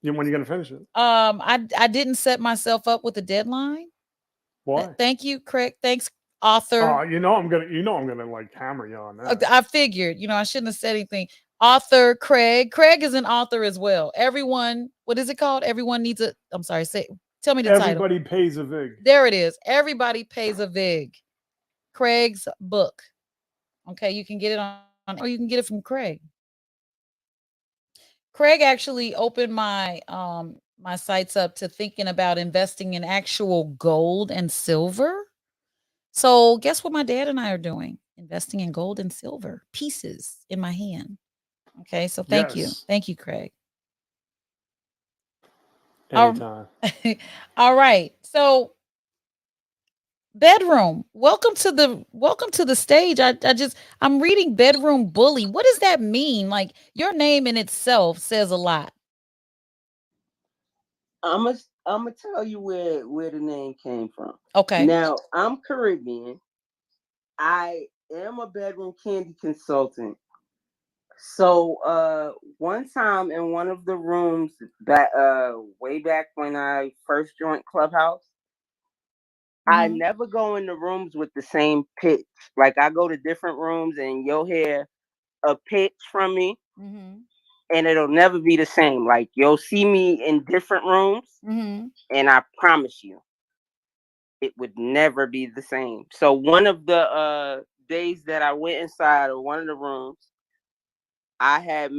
Speaker 4: When are you going to finish it?
Speaker 1: I didn't set myself up with a deadline.
Speaker 4: Why?
Speaker 1: Thank you, Craig. Thanks, author.
Speaker 4: Oh, I'm gonna like hammer you on that.
Speaker 1: I figured, I shouldn't have said anything. Author Craig. Craig is an author as well. Everyone, what is it called? Everyone needs a. I'm sorry. Tell me the title.
Speaker 4: Everybody pays a vig.
Speaker 1: There it is. Everybody pays a vig. Craig's book. Okay, you can get it on, or you can get it from Craig. Craig actually opened my sites up to thinking about investing in actual gold and silver. So guess what my dad and I are doing? Investing in gold and silver pieces in my hand. Okay, so thank you.
Speaker 4: Yes.
Speaker 1: Thank you, Craig. All,
Speaker 4: Anytime.
Speaker 1: all right. So bedroom. Welcome to the stage. I'm reading bedroom bully. What does that mean? Like your name in itself says a lot.
Speaker 5: I'm gonna tell you where the name came from.
Speaker 1: Okay.
Speaker 5: Now I'm Caribbean. I am a bedroom candy consultant. So one time in one of the rooms back way back when I first joined Clubhouse, I
Speaker 1: Mhm.
Speaker 5: never go in the rooms with the same pitch. Like I go to different rooms and you'll hear a pitch from me
Speaker 1: Mhm.
Speaker 5: and it'll never be the same. Like you'll see me in different rooms
Speaker 1: Mhm.
Speaker 5: and I promise you it would never be the same. So one of the days that I went inside of one of the rooms, I had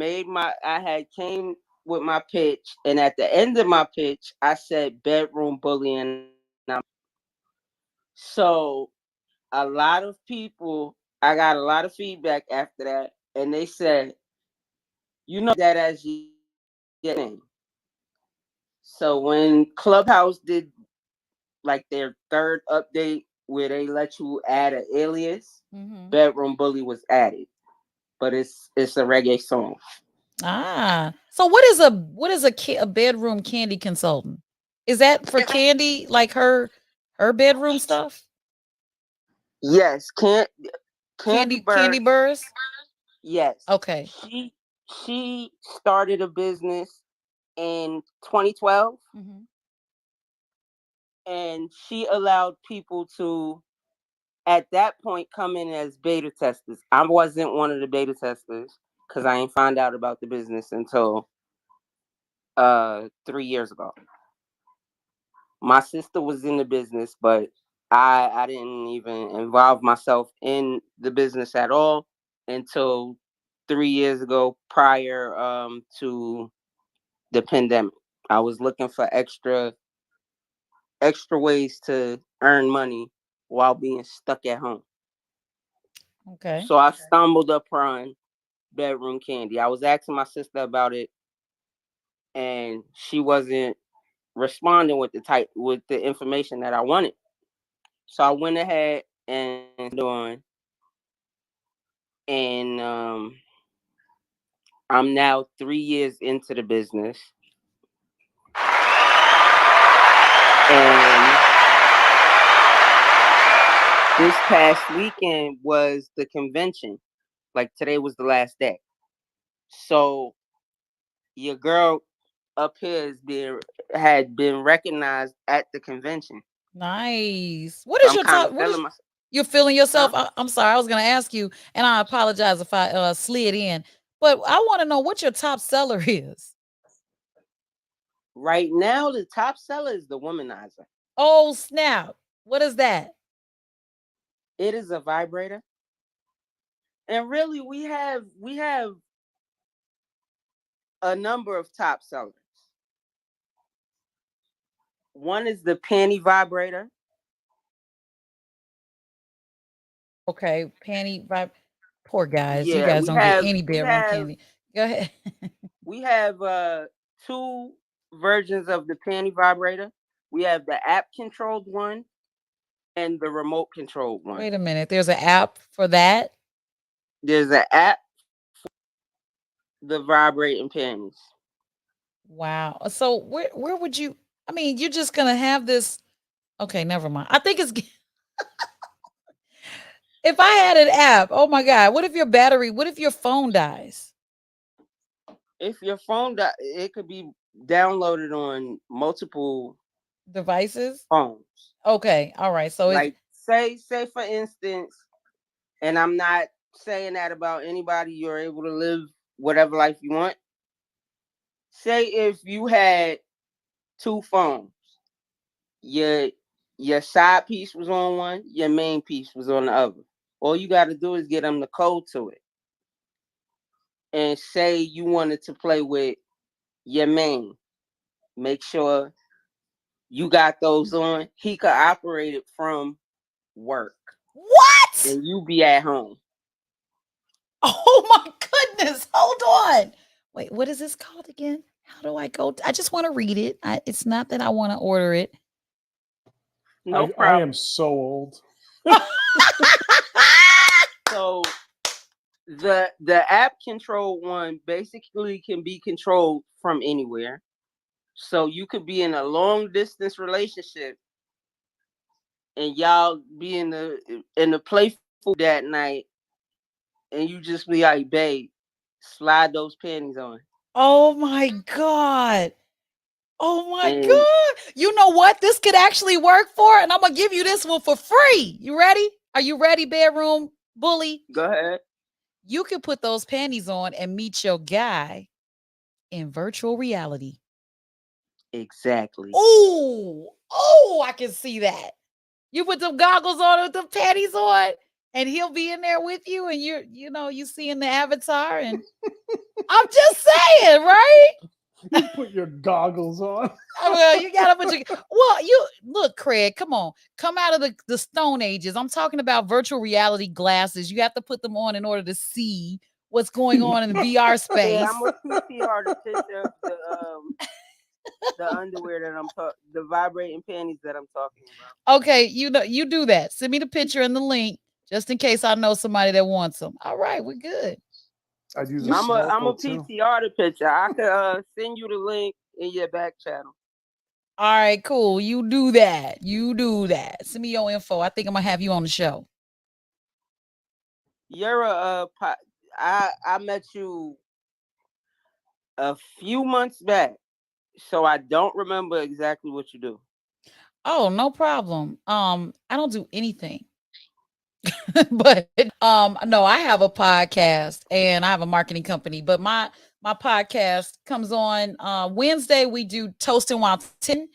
Speaker 5: came with my pitch, and at the end of my pitch, I said bedroom bully, and so a lot of people, I got a lot of feedback after that, and they said, you know that as your name. So when Clubhouse did like their third update where they let you add an alias,
Speaker 1: Mhm.
Speaker 5: bedroom bully was added, but it's a reggae song.
Speaker 1: Ah. So what is a bedroom candy consultant? Is that for Candy like her bedroom stuff?
Speaker 5: Yes, Candy
Speaker 1: Candy
Speaker 5: Bird.
Speaker 1: Burrs?
Speaker 5: Yes,
Speaker 1: Okay.
Speaker 5: she started a business in 2012,
Speaker 1: Mhm.
Speaker 5: and she allowed people to at that point come in as beta testers. I wasn't one of the beta testers because I ain't find out about the business until 3 years ago. My sister was in the business, but I didn't even involve myself in the business at all until 3 years ago, prior to the pandemic. I was looking for extra ways to earn money while being stuck at home.
Speaker 1: Okay.
Speaker 5: So I stumbled upon bedroom candy. I was asking my sister about it, and she wasn't responding with the information that I wanted. So I went ahead and doing, and I'm now 3 years into the business, and this past weekend was the convention. Like today was the last day. So your girl up here had been recognized at the convention.
Speaker 1: Nice. What
Speaker 5: So
Speaker 1: is
Speaker 5: I'm
Speaker 1: your
Speaker 5: kind of
Speaker 1: top? What is
Speaker 5: feeling myself.
Speaker 1: you're feeling
Speaker 5: Huh?
Speaker 1: yourself? I'm sorry, I was going to ask you, and I apologize if I slid in, but I want to know what your top seller is.
Speaker 5: Right now, the top seller is the womanizer.
Speaker 1: Oh snap! What is that?
Speaker 5: It is a vibrator, and really, we have a number of top sellers. One is the panty vibrator.
Speaker 1: Okay, panty vibe. Poor guys, you
Speaker 5: Yeah,
Speaker 1: guys
Speaker 5: we
Speaker 1: don't get
Speaker 5: have
Speaker 1: any
Speaker 5: we
Speaker 1: bedroom
Speaker 5: have
Speaker 1: candy. Go ahead.
Speaker 5: we have two versions of the panty vibrator. We have the app controlled one and the remote controlled one.
Speaker 1: Wait a minute. There's an app for that.
Speaker 5: There's an app the vibrating panties.
Speaker 1: Wow. So where would you? I mean, you're just gonna have this. Okay, never mind. I think it's if I had an app. Oh my god. What if your battery? What if your phone dies?
Speaker 5: If your phone it could be downloaded on multiple
Speaker 1: Devices.
Speaker 5: phones.
Speaker 1: Okay. All right. So it's
Speaker 5: Like say for instance, and I'm not saying that about anybody, you're able to live whatever life you want. Say if you had two phones, your your side piece was on one, your main piece was on the other. All you got to do is get them the code to it, and say you wanted to play with your main. Make sure you got those on. He could operate it from work,
Speaker 1: what?
Speaker 5: and you be at home.
Speaker 1: Oh my goodness. Hold on. Wait, what is this called again? How do I go? I just want to read it. It's not that I want to order it.
Speaker 5: No
Speaker 4: I
Speaker 5: problem.
Speaker 4: am so old.
Speaker 5: So the app control one basically can be controlled from anywhere. So you could be in a long distance relationship and y'all be in the playful that night, and you just be like, babe, slide those panties on.
Speaker 1: Oh my god. Oh my
Speaker 5: And
Speaker 1: god. You know what? This could actually work for, and I'm gonna give you this one for free. You ready? Are you ready, bedroom bully?
Speaker 5: go ahead.
Speaker 1: You can put those panties on and meet your guy in virtual reality.
Speaker 5: Exactly.
Speaker 1: Oh, oh, I can see that. You put them goggles on with the panties on, and he'll be in there with you, and you seeing the avatar, and I'm just saying, right?
Speaker 4: You put your goggles on.
Speaker 1: Well, you gotta put your you look, Craig. Come on, come out of the Stone Ages. I'm talking about virtual reality glasses. You have to put them on in order to see what's going on in the VR
Speaker 5: Yeah,
Speaker 1: space.
Speaker 5: I'm gonna PTR the picture of the underwear that the vibrating panties that I'm talking about.
Speaker 1: Okay, you do that. Send me the picture and the link just in case I know somebody that wants them. All right, we're good.
Speaker 4: I'd use a
Speaker 1: You
Speaker 5: I'm a
Speaker 4: snorkel too.
Speaker 5: PTR the picture. I could send you the link in your back channel.
Speaker 1: all right, cool. You do that. You do that. Send me your info. I think I'm gonna have you on the show.
Speaker 5: You're I met you a few months back, so I don't remember exactly what you do.
Speaker 1: Oh, no problem. I don't do anything. But no, I have a podcast and I have a marketing company, but my podcast comes on Wednesday. We do Toasting While 10.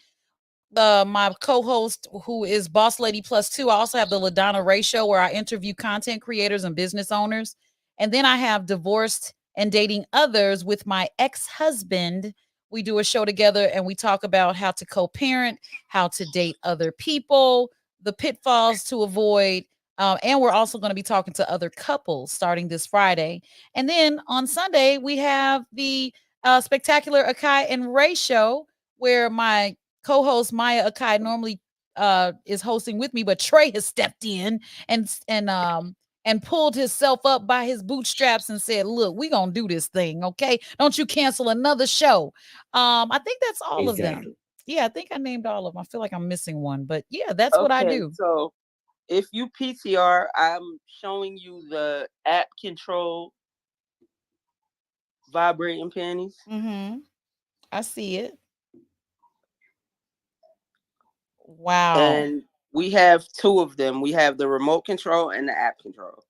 Speaker 1: My co-host, who is Boss Lady Plus Two. I also have the LaDonna Raeh Show, where I interview content creators and business owners. And then I have Divorced and Dating Others with my ex-husband. We do a show together and we talk about how to co-parent, how to date other people, the pitfalls to avoid. And we're also going to be talking to other couples starting this Friday. And then on Sunday, we have the spectacular Akai and Ray Show, where my co-host Maya Akai normally is hosting with me, but Trey has stepped in and pulled himself up by his bootstraps and said, "Look, we gonna do this thing, okay? Don't you cancel another show." I think that's all of them.
Speaker 2: Exactly.
Speaker 1: Yeah, I think I named all of them. I feel like I'm missing one, but yeah, that's what I
Speaker 5: Okay,
Speaker 1: do.
Speaker 5: so If you PTR, I'm showing you the app control vibrating panties.
Speaker 1: Mm-hmm. I see it. Wow.
Speaker 5: And we have two of them. We have the remote control and the app control.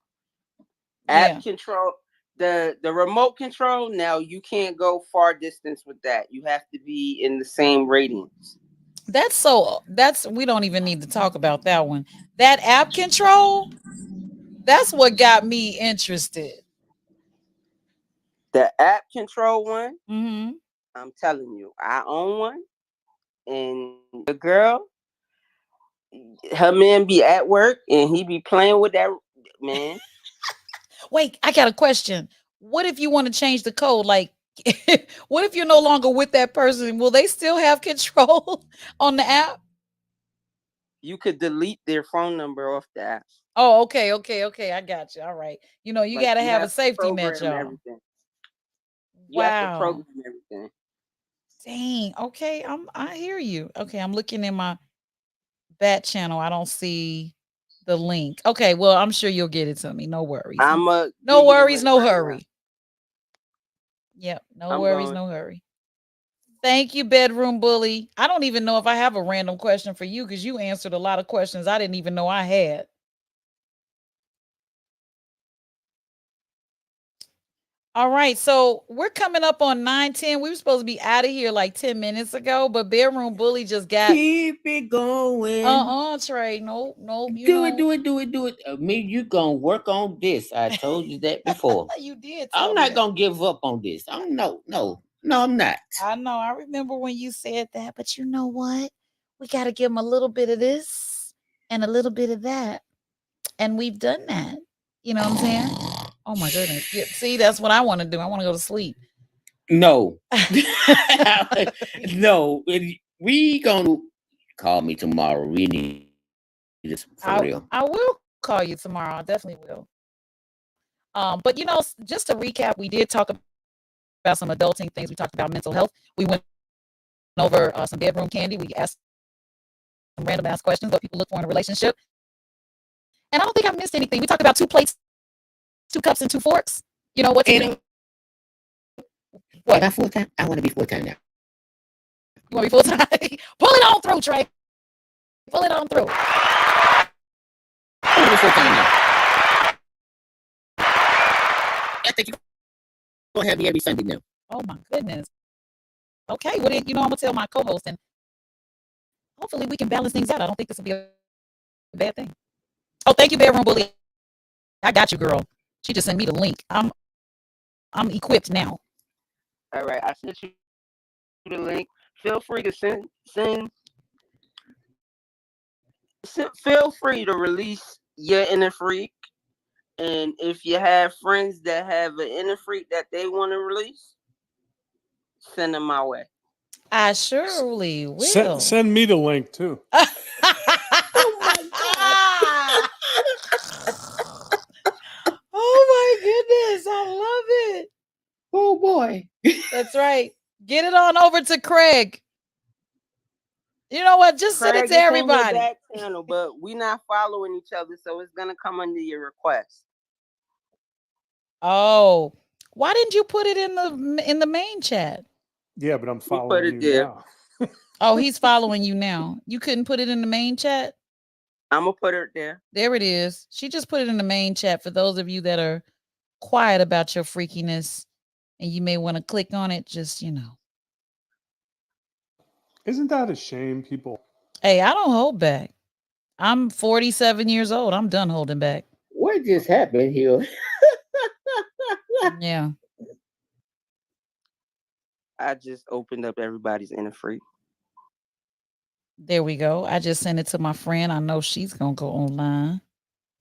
Speaker 5: App
Speaker 1: Yeah.
Speaker 5: control, the remote control, now you can't go far distance with that. You have to be in the same radius.
Speaker 1: That's we don't even need to talk about that one. That app control, that's what got me interested.
Speaker 5: The app control one,
Speaker 1: Mm-hmm.
Speaker 5: I'm telling you, I own one, and the girl, her man be at work and he be playing with that man.
Speaker 1: Wait, I got a question. What if you want to change the code? Like, what if you're no longer with that person? Will they still have control on the app?
Speaker 5: You could delete their phone number off the app.
Speaker 1: Oh, okay, okay, okay. I got you. All right. You
Speaker 5: Like
Speaker 1: got to
Speaker 5: you
Speaker 1: have a
Speaker 5: have to
Speaker 1: safety net,
Speaker 5: program
Speaker 1: y'all.
Speaker 5: everything. You have to
Speaker 1: Wow.
Speaker 5: program everything.
Speaker 1: Dang. Okay, I hear you. Okay, I'm looking in my bat channel. I don't see the link. Okay, well, I'm sure you'll get it to me. No worries.
Speaker 5: I'ma
Speaker 1: No
Speaker 5: give you the
Speaker 1: worries,
Speaker 5: link
Speaker 1: no
Speaker 5: right now.
Speaker 1: hurry. Yep, no
Speaker 5: I'm
Speaker 1: worries,
Speaker 5: going.
Speaker 1: no hurry. Thank you, bedroom bully. I don't even know if I have a random question for you because you answered a lot of questions I didn't even know I had. All right, so we're coming up on 9:10. We were supposed to be out of here like 10 minutes ago, but bedroom bully just got
Speaker 2: Keep it going.
Speaker 1: Trey. Nope, nope,
Speaker 2: Do it, do it, do it, do it. Me, you gonna work on this. I told you that before.
Speaker 1: You did
Speaker 2: I'm
Speaker 1: tell me
Speaker 2: not
Speaker 1: that.
Speaker 2: gonna give up on this. I'm no, no, no. I'm not.
Speaker 1: I know. I remember when you said that, but you know what? We got to give them a little bit of this and a little bit of that. And we've done that. You know what I'm saying? Oh my goodness. Yeah, see, that's what I want to do. I want to go to sleep.
Speaker 2: No, no. We gonna call me tomorrow. We need this for real.
Speaker 1: I will call you tomorrow. I definitely will. But just to recap, we did talk about some adulting things. We talked about mental health. We went over some bedroom candy. We asked some random ass questions, what people look for in a relationship. And I don't think I missed anything. We talked about 2 plates, 2 cups, and 2 forks. You know what to do.
Speaker 2: And
Speaker 1: What?
Speaker 2: am I full time? I want to be full time now.
Speaker 1: You want to be full time? Pull it on through, Trey. Pull it on through.
Speaker 2: I want to be full time now. I think you're gonna have me every Sunday now.
Speaker 1: Oh my goodness. Okay, well then, I'm gonna tell my co-host, and hopefully we can balance things out. I don't think this will be a bad thing. Oh, thank you, bedroom bully. I got you, girl. She just sent me the link. I'm equipped now.
Speaker 5: All right, I sent you the link. Feel free to feel free to release your inner freak. And if you have friends that have an inner freak that they want to release, send them my way.
Speaker 1: I surely
Speaker 4: Send,
Speaker 1: will.
Speaker 4: send me the link too.
Speaker 2: Oh my God.
Speaker 1: Oh my goodness, I love it.
Speaker 2: Oh boy.
Speaker 1: That's right. Get it on over to Craig. You know what? Just send it
Speaker 5: Craig,
Speaker 1: to
Speaker 5: it's in your
Speaker 1: everybody.
Speaker 5: back channel, but we not following each other, so it's gonna come under your request.
Speaker 1: Oh, why didn't you put it in the main chat?
Speaker 4: Yeah, but I'm
Speaker 5: We put
Speaker 4: following
Speaker 5: it
Speaker 4: you
Speaker 5: there.
Speaker 4: now.
Speaker 1: Oh, he's following you now. You couldn't put it in the main chat?
Speaker 5: I'm gonna put it there.
Speaker 1: There it is. She just put it in the main chat for those of you that are quiet about your freakiness and you may want to click on it. Just.
Speaker 4: Isn't that a shame, people?
Speaker 1: Hey, I don't hold back. I'm 47 years old. I'm done holding back.
Speaker 2: What just happened here?
Speaker 1: Yeah.
Speaker 5: I just opened up everybody's inner freak.
Speaker 1: There we go. I just sent it to my friend. I know she's gonna go online.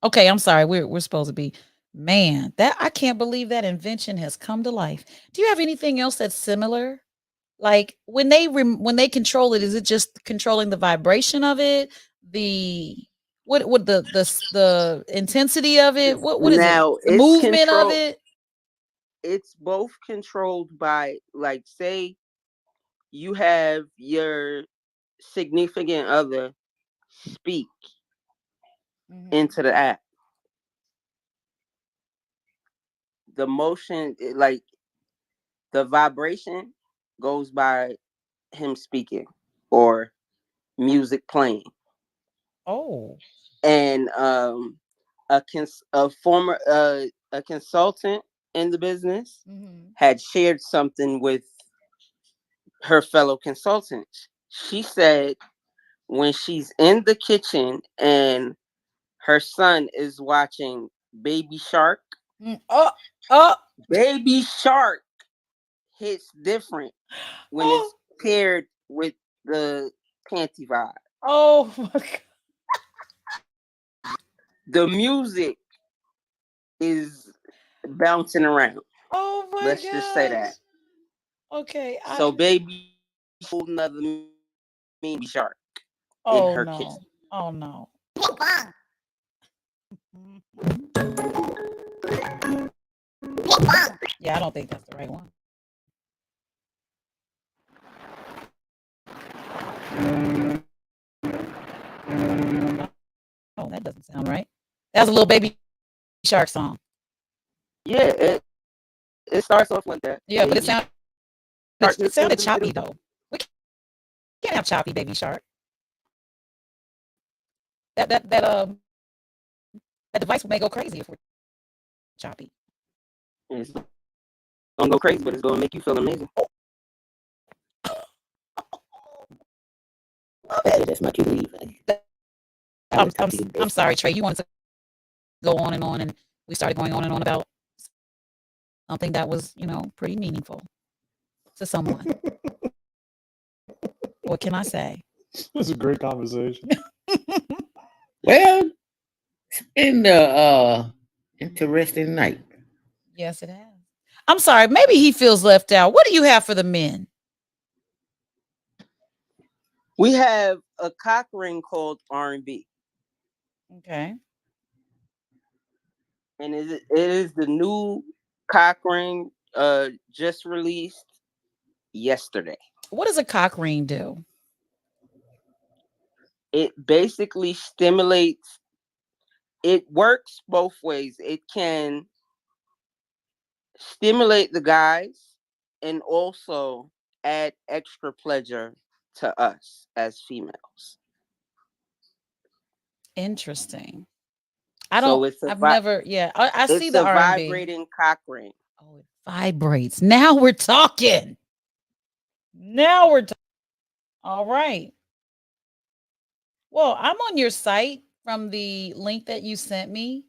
Speaker 1: Okay, I'm sorry. We're supposed to be. Man, that I can't believe that invention has come to life. Do you have anything else that's similar? Like when they control it, is it just controlling the vibration of it? The what the intensity of it? What is it?
Speaker 5: Now
Speaker 1: The
Speaker 5: it's
Speaker 1: movement of
Speaker 5: control.
Speaker 1: it?
Speaker 5: It's both controlled by, like, say you have your significant other speak.
Speaker 1: Mm-hmm.
Speaker 5: into the app. The motion, like the vibration, goes by him speaking or music playing.
Speaker 1: Oh.
Speaker 5: And a former a consultant in the business
Speaker 1: Mm-hmm.
Speaker 5: had shared something with her fellow consultants. She said when she's in the kitchen and her son is watching Baby Shark,
Speaker 1: Oh, oh,
Speaker 5: Baby Shark hits different when
Speaker 1: oh,
Speaker 5: it's paired with the panty vibe.
Speaker 1: oh my God.
Speaker 5: The music is bouncing around.
Speaker 1: Oh my
Speaker 5: Let's just say
Speaker 1: gosh.
Speaker 5: that.
Speaker 1: Okay.
Speaker 5: So Baby Shark has a whole nother meaning to Baby Shark in
Speaker 1: Oh
Speaker 5: her kitchen.
Speaker 1: no. Oh no. Yeah, I don't think that's the right one. Oh, that doesn't sound right. That was a little Baby Shark song.
Speaker 5: Yeah, it starts off like that.
Speaker 1: Yeah, but
Speaker 5: Baby Shark.
Speaker 1: it sounded choppy though. We can't have choppy Baby Shark. That device may go crazy if we're choppy.
Speaker 5: It's gonna go crazy, but it's gonna make you feel amazing.
Speaker 2: That's my cue to leave. I
Speaker 1: I'm,
Speaker 2: will
Speaker 1: I'm,
Speaker 2: talk to you
Speaker 1: I'm
Speaker 2: next
Speaker 1: sorry,
Speaker 2: time.
Speaker 1: Trey. You wanted to go on, and we started going on and on about something that was, pretty meaningful to someone. What can I say?
Speaker 4: It was a great conversation.
Speaker 2: Well, it's been a interesting night.
Speaker 1: Yes, it has. I'm sorry. Maybe he feels left out. What do you have for the men?
Speaker 5: We have a cock ring called R&B,
Speaker 1: Okay.
Speaker 5: and it is the new cock ring just released yesterday.
Speaker 1: What does a cock ring do?
Speaker 5: It basically stimulates. It works both ways. It can stimulate the guys and also add extra pleasure to us as females.
Speaker 1: Interesting.
Speaker 5: So it's
Speaker 1: I've never, yeah, I see
Speaker 5: it's
Speaker 1: the
Speaker 5: a
Speaker 1: R&B.
Speaker 5: vibrating cock ring.
Speaker 1: Oh, it vibrates. Now we're talking. Now we're talking. All right. Well, I'm on your site from the link that you sent me.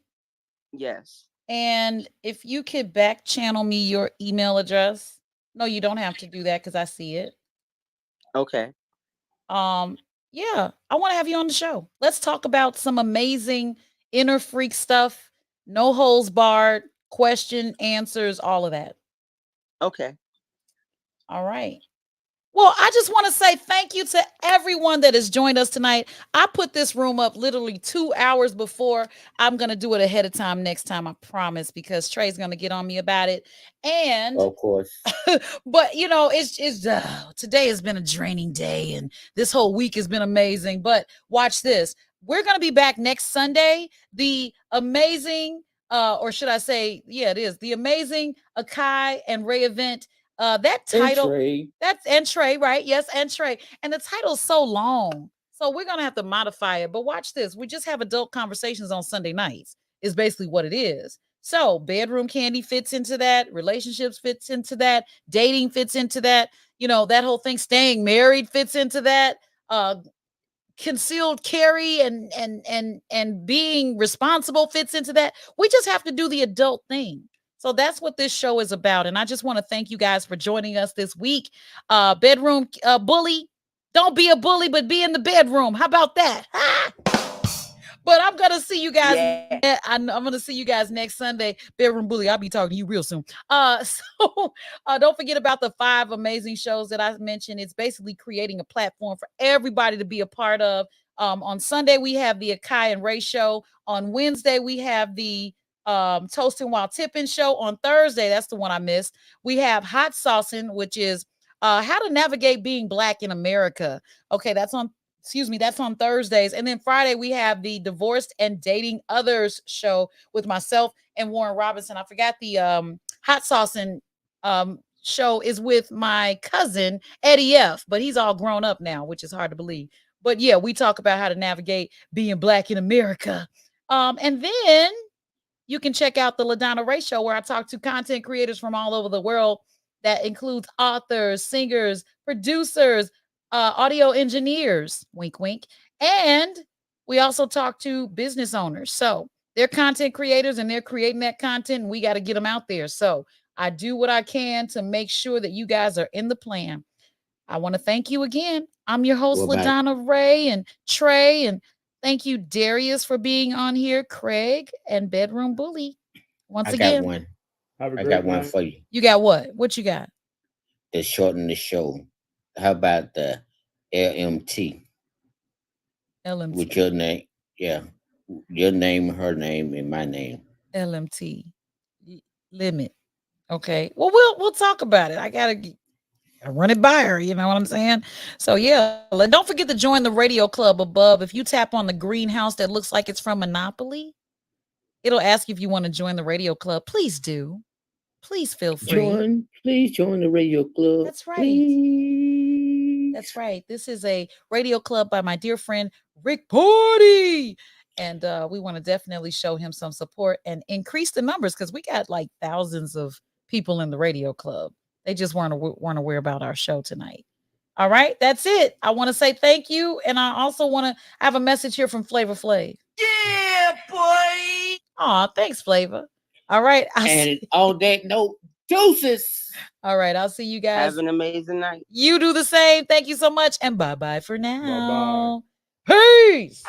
Speaker 5: Yes.
Speaker 1: And if you could back channel me your email address. No, you don't have to do that because I see it.
Speaker 5: Okay.
Speaker 1: Um, yeah, I want to have you on the show. Let's talk about some amazing inner freak stuff. No holes barred, question, answers, all of that.
Speaker 5: Okay.
Speaker 1: All right. Well, I just want to say thank you to everyone that has joined us tonight. I put this room up literally 2 hours before. I'm going to do it ahead of time next time, I promise, because Trey's going to get on me about it. And
Speaker 2: Of course.
Speaker 1: but it's today has been a draining day, and this whole week has been amazing. But watch this. We're going to be back next Sunday. The amazing, or should I say, yeah, it is the amazing Akai and Ray event. That title,
Speaker 2: Entry.
Speaker 1: that's entree, right? Yes, entree. And the title's so long. So we're gonna have to modify it. But watch this. We just have adult conversations on Sunday nights, is basically what it is. So bedroom candy fits into that, relationships fits into that, dating fits into that, that whole thing, staying married fits into that. Concealed carry and being responsible fits into that. We just have to do the adult thing. So that's what this show is about. And I just want to thank you guys for joining us this week. Bedroom bully. Don't be a bully, but be in the bedroom. How about that? But I'm gonna see you guys.
Speaker 5: Yeah.
Speaker 1: I'm gonna see you guys next Sunday. Bedroom bully. I'll be talking to you real soon. So don't forget about the 5 amazing shows that I mentioned. It's basically creating a platform for everybody to be a part of. On Sunday we have the Akai and Ray show. On Wednesday we have the Toasting While Tipping show. On Thursday, that's the one I missed. We have Hot Saucing, which is how to navigate being black in America. Okay, that's on excuse me, that's on Thursdays. And then Friday, we have the Divorced and Dating Others show with myself and Warren Robinson. I forgot the hot sauce and show is with my cousin, Eddie F., but he's all grown up now, which is hard to believe. But yeah, we talk about how to navigate being Black in America. And then you can check out the LaDonna Raeh Show, where I talk to content creators from all over the world. That includes authors, singers, producers, audio engineers, wink, wink. And we also talk to business owners. So they're content creators and they're creating that content, and we got to get them out there. So I do what I can to make sure that you guys are in the plan. I want to thank you again. I'm your host,
Speaker 2: What about
Speaker 1: LaDonna Raeh and Trey. And thank you, Darius, for being on here, Craig and Bedroom Bully. Once
Speaker 2: I got
Speaker 1: again,
Speaker 2: one.
Speaker 4: Have a
Speaker 2: I got
Speaker 4: great
Speaker 2: one
Speaker 4: night.
Speaker 2: for you
Speaker 1: you got what? What you got?
Speaker 2: to shorten the show. How about the LMT with
Speaker 1: LMT.
Speaker 2: your name? Yeah, your name, her name, and my name.
Speaker 1: LMT. Limit. Okay. Well, we'll talk about it. I gotta run it by her. You know what I'm saying? So yeah, don't forget to join the radio club above. If you tap on the greenhouse that looks like it's from Monopoly, it'll ask you if you want to join the radio club. Please do. Please feel free.
Speaker 2: Please join the radio club.
Speaker 1: That's right.
Speaker 2: Please.
Speaker 1: That's right. This is a radio club by my dear friend Rick Porty. And we want to definitely show him some support and increase the numbers, because we got like thousands of people in the radio club. They just weren't aware about our show tonight. All right, that's it. I want to say thank you, and I also want to have a message here from Flavor Flav.
Speaker 5: Yeah, boy.
Speaker 1: Aw, thanks, Flavor. All right,
Speaker 2: And on that note, deuces.
Speaker 1: all right, I'll see you guys.
Speaker 5: Have an amazing night.
Speaker 1: You do the same. Thank you so much, and bye-bye for
Speaker 4: Bye bye.
Speaker 1: now. Peace.